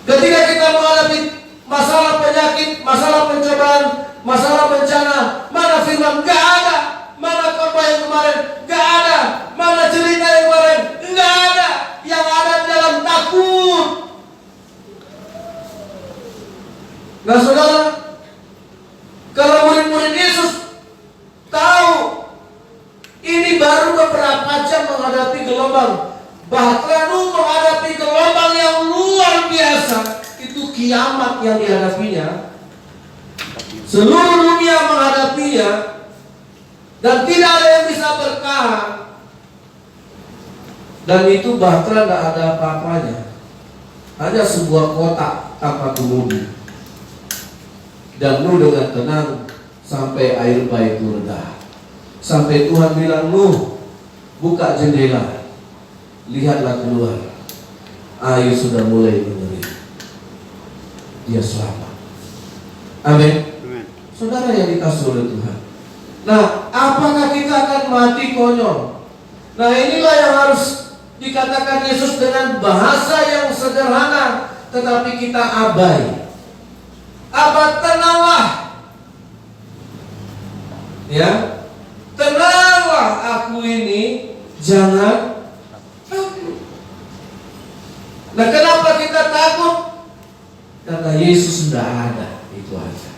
Ketika kita menghadapi masalah penyakit, masalah pencobaan, masalah bencana, mana firman? Nggak ada. Mana khotbah yang kemarin? Nggak ada. Mana cerita yang kemarin? Nggak ada. Yang ada dalam takut. Nah, saudara, kalau murid-murid Yesus tahu ini baru beberapa jam menghadapi gelombang, bahkan menghadapi gelombang yang luar biasa, itu kiamat yang dihadapinya. Seluruh dunia menghadapinya, dan tidak ada yang bisa bertahan. Dan itu bahkan tidak ada apa-apanya, hanya sebuah kotak tanpa penghuni. Dan Nuh dengan tenang sampai air bah itu reda. Sampai Tuhan bilang, Nuh, buka jendela, lihatlah keluar. Air sudah mulai mengering. Dia selamat. Amin. Saudara yang dikasih oleh Tuhan. Nah, apakah kita akan mati konyol? Nah, inilah yang harus dikatakan Yesus dengan bahasa yang sederhana, tetapi kita abai. Apa? Tenanglah. Ya, tenanglah aku ini, jangan takut. Nah, kenapa kita takut? Karena Yesus sudah ada, itu aja.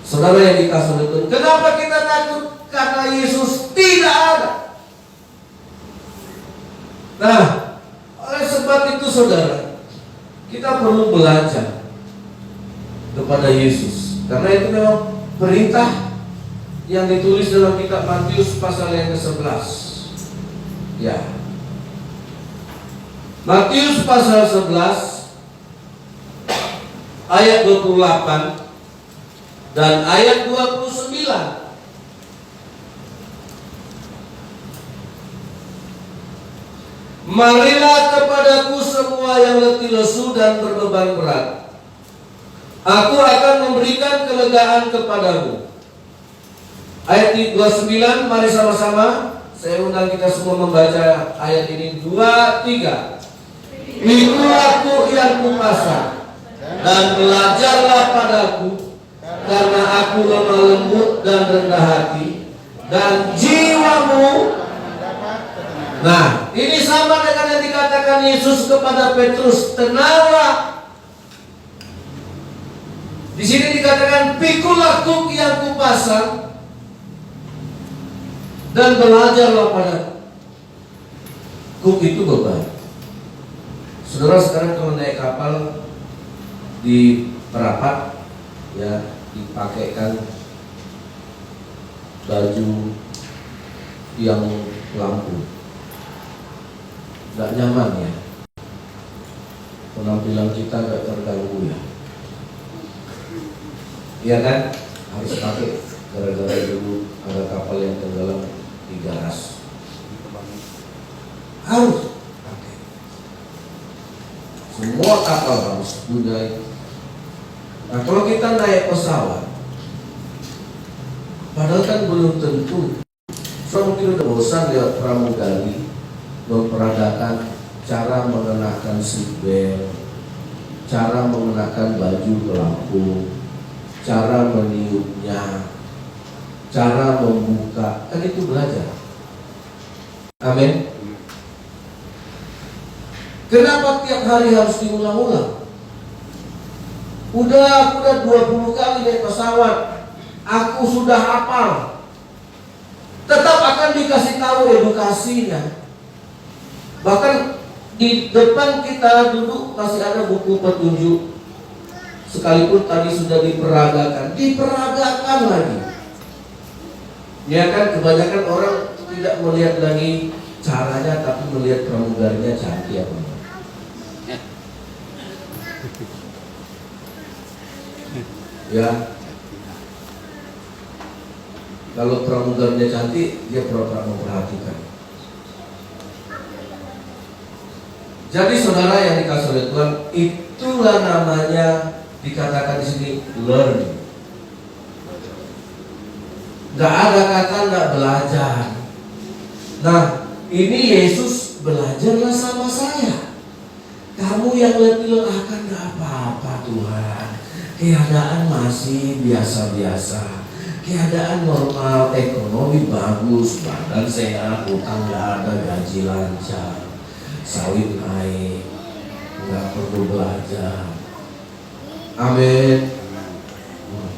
Saudara yang dikasih oleh Tuhan, kenapa kita takut? Karena Yesus tidak ada. Nah, oleh sebab itu saudara, kita perlu belajar kepada Yesus, karena itu memang perintah yang ditulis dalam kitab Matius pasal yang ke-11. Ya. Matius pasal 11 ayat 28 dan ayat 29. Marilah kepadaku semua yang letih lesu dan berbeban berat, aku akan memberikan kelegaan kepadamu. Ayat 29, mari sama-sama. Saya undang kita semua membaca ayat ini. 2, 3. Pikul aku yang kupasang, dan belajarlah padaku, karena aku lemah lembut dan rendah hati, dan jiwamu. Nah, ini sama dengan yang dikatakan Yesus kepada Petrus, tenanglah. Di sini dikatakan pikul aku yang kupasang, dan belajarlah padaku. Kuk itu beban. Saudara, sekarang kalau naik kapal di perapat, ya, dipakaikan baju yang lampu, nggak nyaman ya, penampilan kita nggak terganggu ya, iya kan? Harus pakai, gara-gara dulu ada kapal yang tenggelam di garas, harus pakai. Semua kapal harus punya. Nah, kalau kita naik pesawat, padahal kan belum tentu. So mungkin udah bosan lihat pramugari memperagakan cara mengenakan seatbelt, cara mengenakan baju pelampung, cara meniupnya, cara membuka, kan itu belajar. Amin. Kenapa tiap hari harus diulang-ulang? Aku udah 20 kali naik pesawat, aku sudah hafal. Tetap akan dikasih tahu edukasinya. Bahkan di depan kita duduk masih ada buku petunjuk. Sekalipun tadi sudah diperagakan lagi. Ya kan, kebanyakan orang tidak melihat lagi caranya, tapi melihat pramugarinya cantik apa. Ya, kalau pramugarinya cantik, dia pura-pura memperhatikan. Jadi saudara yang dikasih oleh Tuhan, itulah namanya dikatakan di sini learning. Gak ada kata gak belajar. Nah, ini Yesus, belajarlah sama saya. Kamu yang letih lelah kan gak apa-apa Tuhan. Keadaan masih biasa-biasa, keadaan normal, ekonomi bagus, badan sehat, utang gak ada, gaji lancar, sawit naik, nggak perlu belajar. Amin.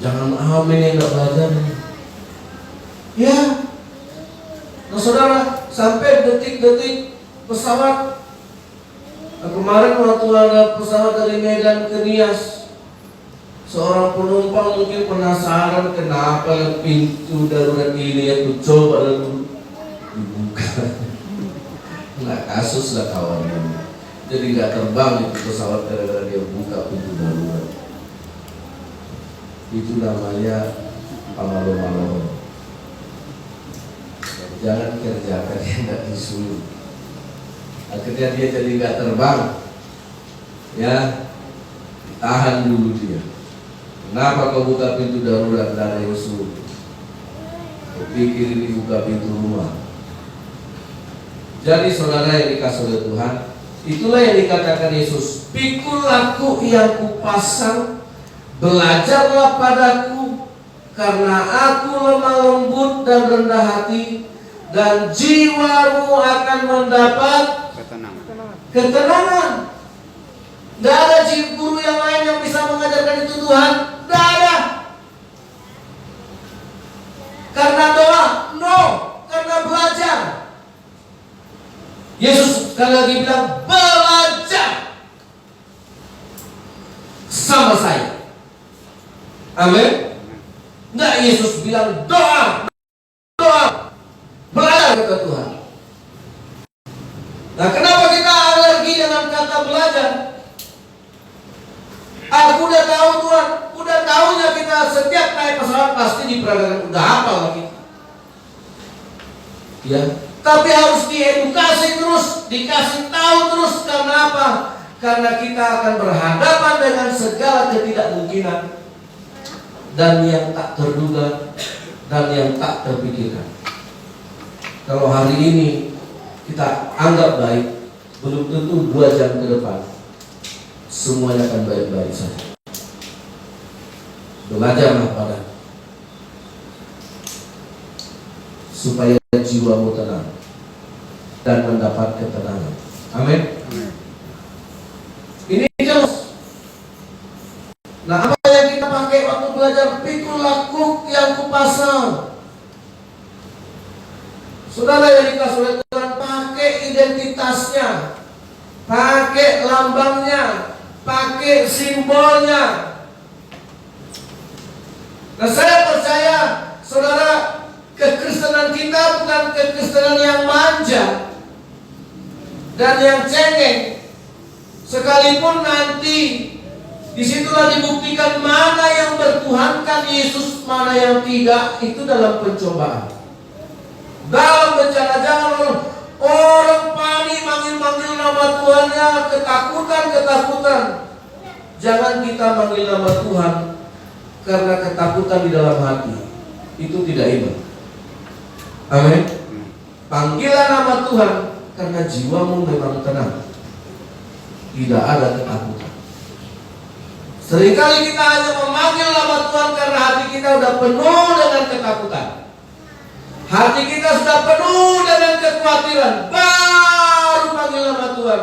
Jangan amin yang nggak belajar. Ya, nah saudara, sampai detik-detik pesawat. Nah, kemarin waktu ada pesawat dari Medan ke Nias, seorang penumpang mungkin penasaran kenapa pintu darurat ini aku coba lalu dibuka. Nggak kasus lah kawannya. Jadi nggak terbang itu pesawat gara-gara dia buka pintu darurat. Itu namanya pamalo-malo. Jangan kerjakan yang nggak disuruh. Akhirnya dia jadi nggak terbang. Ya, tahan dulu dia. Kenapa kau buka pintu darurat? Tidak ada yang suruh. Kau pikir ini buka pintu rumah. Jadi saudara yang dikasih oleh Tuhan, itulah yang dikatakan Yesus. Pikul aku yang kupasang, belajarlah padaku, karena aku lemah lembut dan rendah hati, dan jiwamu akan mendapat ketenangan. Tidak ada guru yang lain yang bisa mengajarkan itu Tuhan. Tidak ada. Karena doa? No. Karena belajar. Yesus sekali lagi bilang belajar. Amin. Nah, Yesus bilang doa, belajar, kata Tuhan. Nah, kenapa kita alergi dengan kata belajar? Aku udah tahu Tuhan, udah tahunya kita setiap naik pesawat pasti diperagakan, udah hafal lagi. Ya, tapi harus diedukasi terus, dikasih tahu terus. Karena apa? Karena kita akan berhadapan dengan segala ketidakmungkinan dan yang tak terduga dan yang tak terpikirkan. Kalau hari ini kita anggap baik, belum tentu 2 jam ke depan semuanya akan baik-baik saja. Belajarlah pada supaya jiwamu tenang dan mendapat ketenangan. Amin. Ini jelas. Nah, apa yang kita pakai waktu belajar? Pikul lakuk yang kupasang. Saudara yang dikasih oleh Tuhan, pakai identitasnya, pakai lambangnya, pakai simbolnya. Nah, saya percaya, saudara, kekristenan kita bukan kekristenan yang manja dan yang cengeng. Sekalipun nanti disitulah dibuktikan mana yang bertuhankan Yesus, mana yang tidak. Itu dalam pencobaan. Dalam bencana, jangan orang panik manggil-manggil nama Tuhannya, ketakutan. Jangan kita manggil nama Tuhan karena ketakutan di dalam hati. Itu tidak iman. Amin. Panggilan nama Tuhan karena jiwamu memang tenang, tidak ada ketakutan. Seringkali kita hanya memanggil nama Tuhan karena hati kita sudah penuh dengan ketakutan. Hati kita sudah penuh dengan kekhawatiran. Baru panggil nama Tuhan.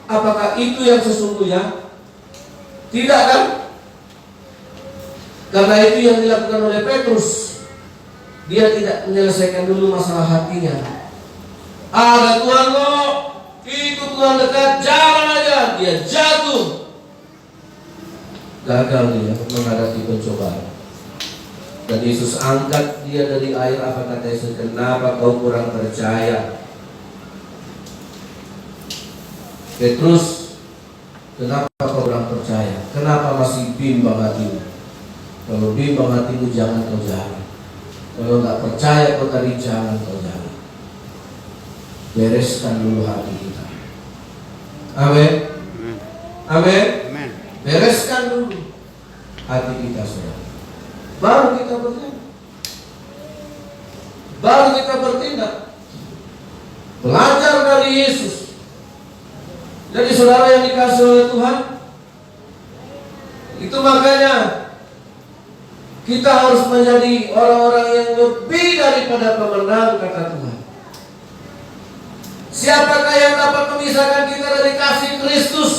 Apakah itu yang sesungguhnya? Tidak kan? Karena itu yang dilakukan oleh Petrus. Dia tidak menyelesaikan dulu masalah hatinya. Ada Tuhan kok, itu Tuhan dekat, jalan aja. Dia jatuh. Gagal dia menghadapi pencobaan. Dan Yesus angkat dia dari air. Apa kata Yesus? Kenapa kau kurang percaya? Petrus, kenapa kau kurang percaya? Kenapa masih bimbang hatimu? Kalau bimbang hatimu, jangan kau jalan. Kalau nggak percaya kau tadi, jangan kau jalan. Bereskan dulu hati kita. Amin. Amin. Bereskan dulu hati kita, saudara. Baru kita bertindak. Baru kita bertindak. Belajar dari Yesus. Jadi saudara yang dikasih oleh Tuhan, itu makanya kita harus menjadi orang-orang yang lebih daripada pemenang, kata Tuhan. Siapakah yang dapat memisahkan kita dari kasih Kristus?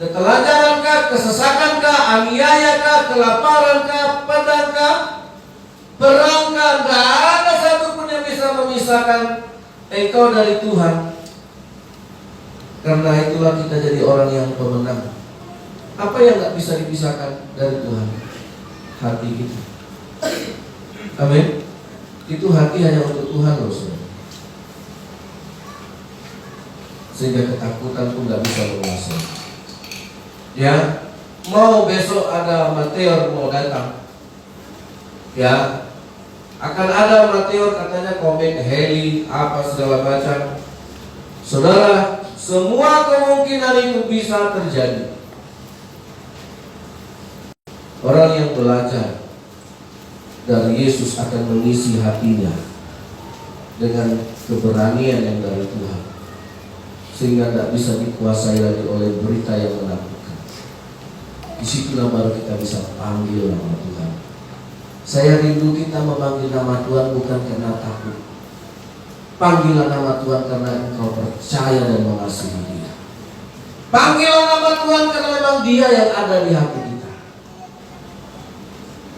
Ketelanjangankah, kesesakankah, aniayakah, kelaparankah, pedangkah, perangkah? Tidak ada satupun yang bisa memisahkan engkau dari Tuhan. Karena itulah kita jadi orang yang pemenang. Apa yang tidak bisa dipisahkan dari Tuhan? Hati kita. Amin. Itu hati hanya untuk Tuhan loh, saudara. Sehingga ketakutan pun tidak bisa menguasai. Ya, mau besok ada meteor mau datang, ya, akan ada meteor katanya komet, heli, apa segala macam. Saudara, semua kemungkinan itu bisa terjadi. Orang yang belajar dari Yesus akan mengisi hatinya dengan keberanian yang dari Tuhan, sehingga tidak bisa dikuasai lagi oleh berita yang menakutkan. Disitulah baru kita bisa panggil nama Tuhan. Saya rindu kita memanggil nama Tuhan bukan karena takut. Panggillah nama Tuhan karena engkau percaya dan mengasihi Dia. Panggillah nama Tuhan karena memang Dia yang ada di hati kita.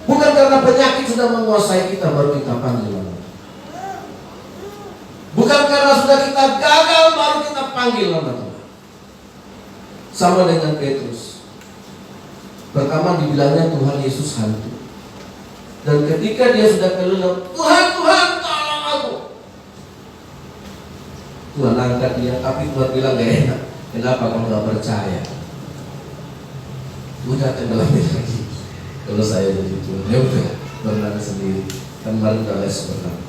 Bukan karena penyakit sudah menguasai kita baru kita panggil nama. Bukan karena sudah kita gagal baru kita panggil nama Tuhan. Sama dengan Petrus. Pertama dibilangnya Tuhan Yesus hantu. Dan ketika dia sudah kelelep, Tuhan, Tuhan, tolong aku. Tuhan angkat dia, tapi Tuhan bilang gak enak. Kenapa kamu gak percaya? Udah tenggelamin lagi. Kalau saya jadi Tuhan, ya udah berenang sendiri. Kan kemarin udah les berenang.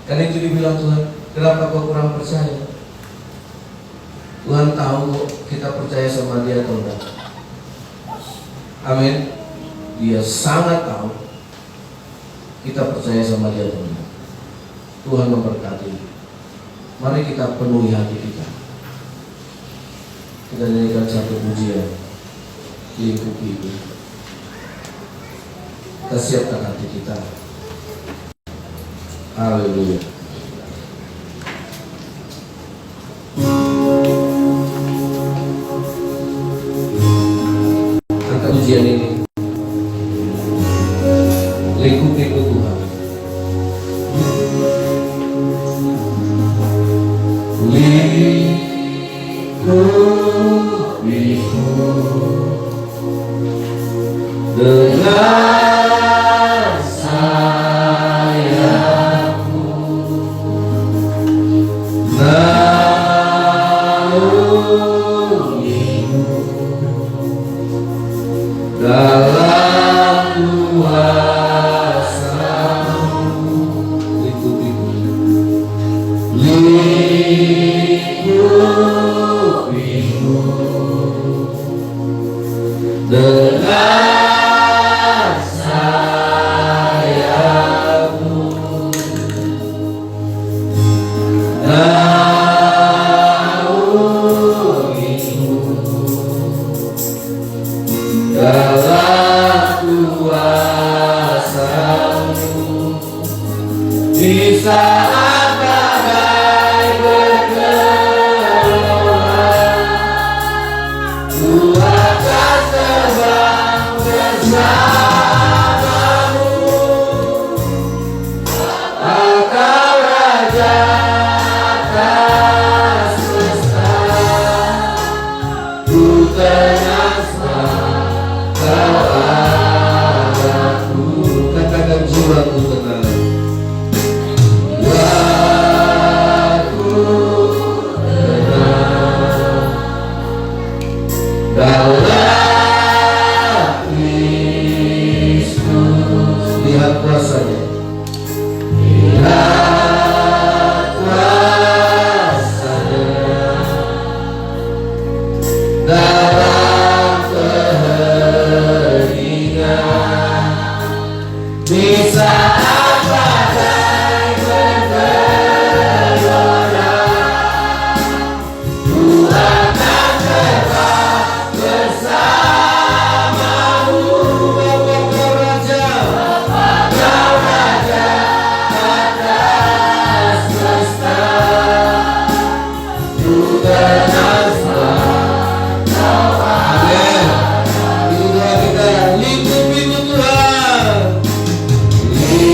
Karena itu dibilang Tuhan, kenapa kau kurang percaya? Tuhan tahu kok kita percaya sama dia atau enggak. Amin. Dia sangat tahu kita percaya sama dia atau enggak. Tuhan memberkati. Mari kita penuhi hati kita. Kita nyanyikan satu pujian lingkupi itu. Kita siapkan hati kita. Haleluya. Angkat ujian ini. Lingkupi itu Tuhan. Dengan sayangmu naungimu dalam kuasa-Mu. Lingkupimu dengan sayangmu naungimu dalam kuasa-Mu. Di saat badai bergelora, Ku akan terbang bersamamu. Engkau Raja atas semesta, ku tenang sebab Kau Allahku. Katakan jiwaku tenang. Daulah Kristus, lihat kuasanya, lihat kuasanya dalam keheningan. Di saat badai bergelora, Ku akan terbang bersamamu. Engkau Raja atas semesta, ku tenang sebab Kau Amin. Itu doa kita. Lingkupimu Tuhan, lingkupimu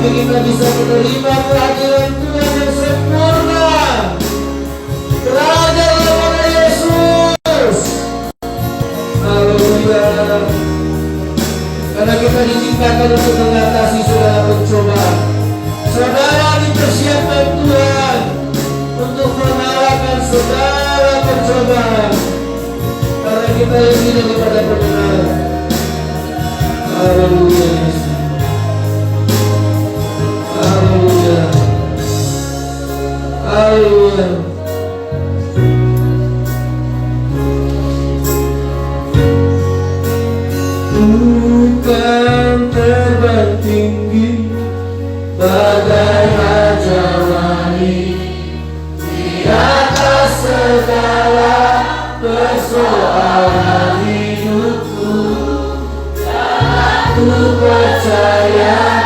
Sampai kita bisa menerima kehadiran Tuhan yang sempurna. Belajar kepada Yesus. Haleluya. Karena kita dicintakan untuk mengatasi segala pencobaan. Saudara dipersiapkan Tuhan untuk mengalahkan segala pencobaan. Karena kita yakin kepada kebenaran. Haleluya. Haleluya. Haleluya. Bukan terbang tinggi bagai raja wali di atas segala persoalan hidupku. Aku percaya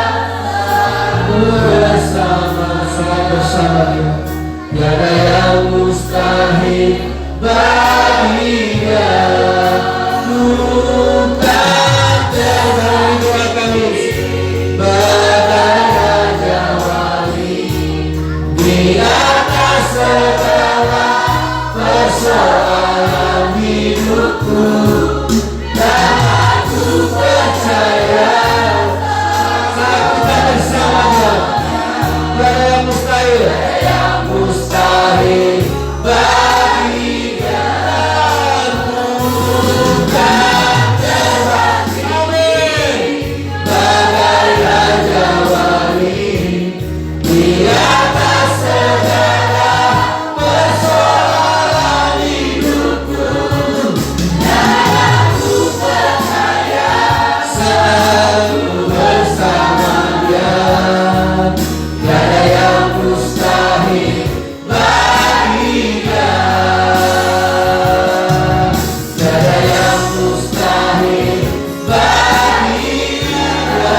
bersama dia, tiada yang mustahil bagi dia. Bukan terbang dua kali bagai raja wali di atas segala persoalan hidupku. Dan aku percaya kita bersama dia. Tiada yang mustahil, mustahil bagi dia. Bukan terbang tinggi bagai raja wali di atas segala persoalan hidupku. Dan aku percaya selalu bersama dia. Tiada yang mustahil bagi dia. Tiada yang mustahil bagi dia.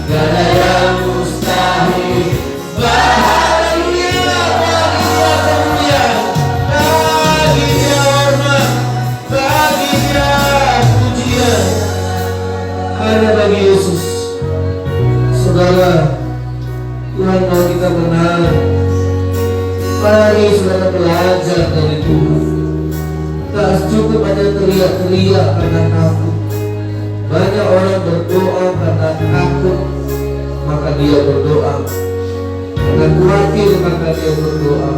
Tiada yang mustahil bagi dia. Bagi dia hormat, bagi dia pujian, hanya bagi Yesus. Saudara, Tuhan mau kita benar. Mari saudara belajar dari Tuhan. Tak cukup hanya teriak-teriak karena takut. Banyak orang berdoa karena takut, maka dia berdoa. Karena khawatir, maka dia berdoa.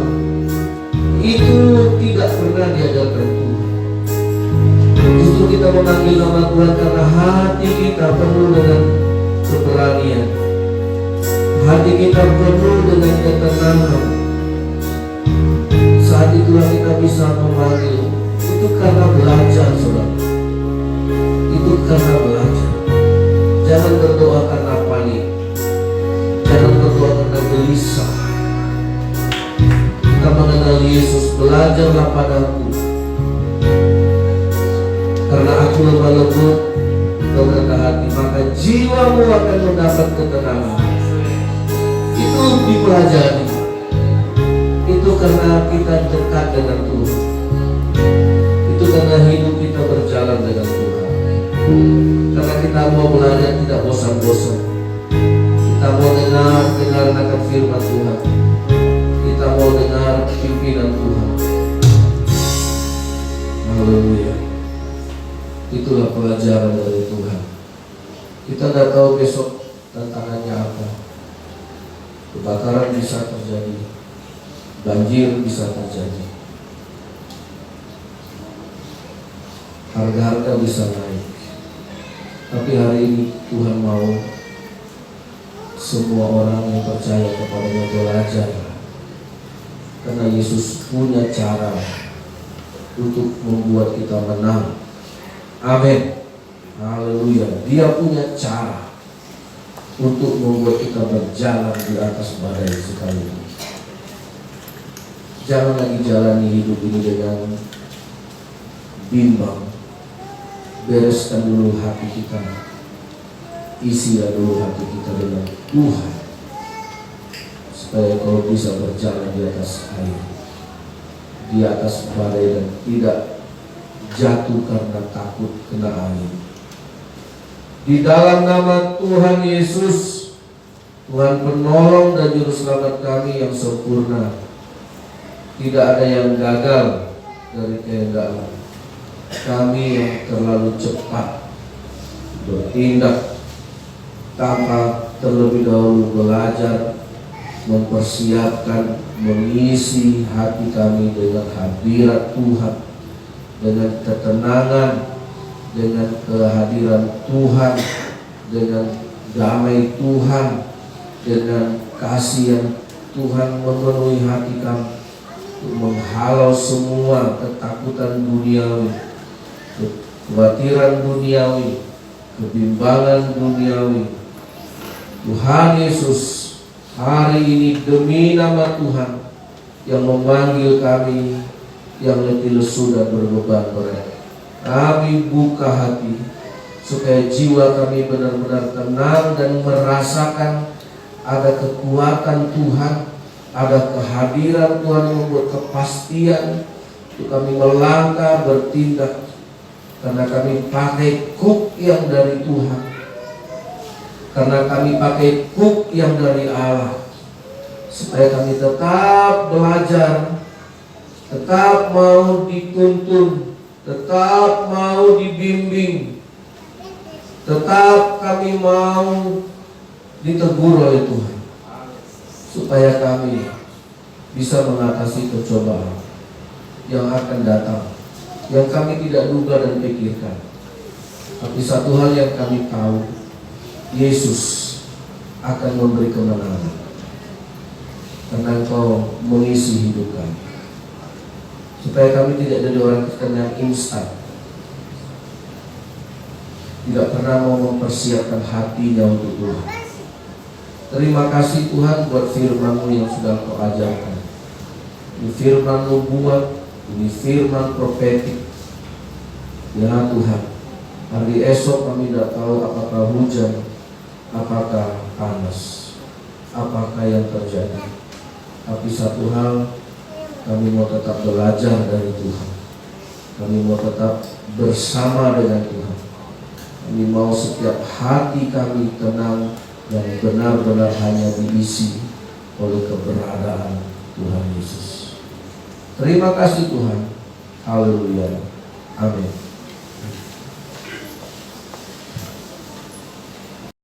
Itu tidak pernah diajarkan Tuhan. Justru kita memanggil nama Tuhan karena hati kita penuh dengan keberanian. Hati kita penuh dengan ketenangan. Saat itulah kita bisa memanggil. Itu karena belajar, saudara. Itu karena belajar. Jangan berdoa karena panik. Jangan berdoa karena gelisah. Kita mengenal Yesus. Belajarlah padaku, karena aku lemah lembut, engkau rendah hati, maka jiwamu akan mendapat ketenangan. Itu dipelajari. Itu karena kita dekat dengan Tuhan. Itu karena hidup kita berjalan dengan Tuhan. Karena kita mau belajar tidak bosan-bosan. Kita mau dengar akan firman Tuhan. Kita mau dengar pimpinan Tuhan. Haleluya. Itulah pelajaran dari Tuhan. Kita tidak tahu besok tantangannya apa. Kebakaran bisa terjadi, banjir bisa terjadi, harga-harga bisa naik. Tapi hari ini Tuhan mau semua orang yang percaya kepadanya belajar. Karena Yesus punya cara untuk membuat kita menang. Amin. Haleluya. Dia punya cara untuk membuat kita berjalan di atas badai sekalipun. Jangan lagi jalani hidup ini dengan bimbang. Bereskan dulu hati kita. Isilah dulu hati kita dengan Tuhan, supaya kau bisa berjalan di atas air, di atas badai, dan tidak jatuh karena takut kena air. Di dalam nama Tuhan Yesus, Tuhan penolong dan juru selamat kami yang sempurna, tidak ada yang gagal dari kehendak kami yang terlalu cepat bertindak tanpa terlebih dahulu belajar mempersiapkan, mengisi hati kami dengan hadirat Tuhan, dengan ketenangan, dengan kehadiran Tuhan, dengan damai Tuhan, dengan kasih yang Tuhan memenuhi hati kami untuk menghalau semua ketakutan duniawi, kekhawatiran duniawi, kebimbangan duniawi. Tuhan Yesus, hari ini demi nama Tuhan yang memanggil kami yang letih lesu dan berbeban berat, kami buka hati supaya jiwa kami benar-benar tenang dan merasakan ada kekuatan Tuhan, ada kehadiran Tuhan yang membuat kepastian untuk kami melangkah bertindak, karena kami pakai kuk yang dari Tuhan, karena kami pakai kuk yang dari Allah, supaya kami tetap belajar, tetap mau dituntun, tetap mau dibimbing, tetap kami mau ditegur oleh Tuhan, supaya kami bisa mengatasi pencobaan yang akan datang, yang kami tidak duga dan pikirkan. Tapi satu hal yang kami tahu, Yesus akan memberi kemenangan, karena Engkau mengisi hidup kami, supaya kami tidak jadi orang Kristen yang instan, tidak pernah mau mempersiapkan hatinya untuk Tuhan. Terima kasih Tuhan buat firman-Mu yang sudah Kau ajarkan. Ini firman nubuat, ini firman profetik. Ya Tuhan, hari esok kami tidak tahu apakah hujan, apakah panas, apakah yang terjadi. Tapi satu hal, kami mau tetap belajar dari Tuhan. Kami mau tetap bersama dengan Tuhan. Kami mau setiap hati kami tenang dan benar-benar hanya diisi oleh keberadaan Tuhan Yesus. Terima kasih Tuhan. Haleluya. Amin.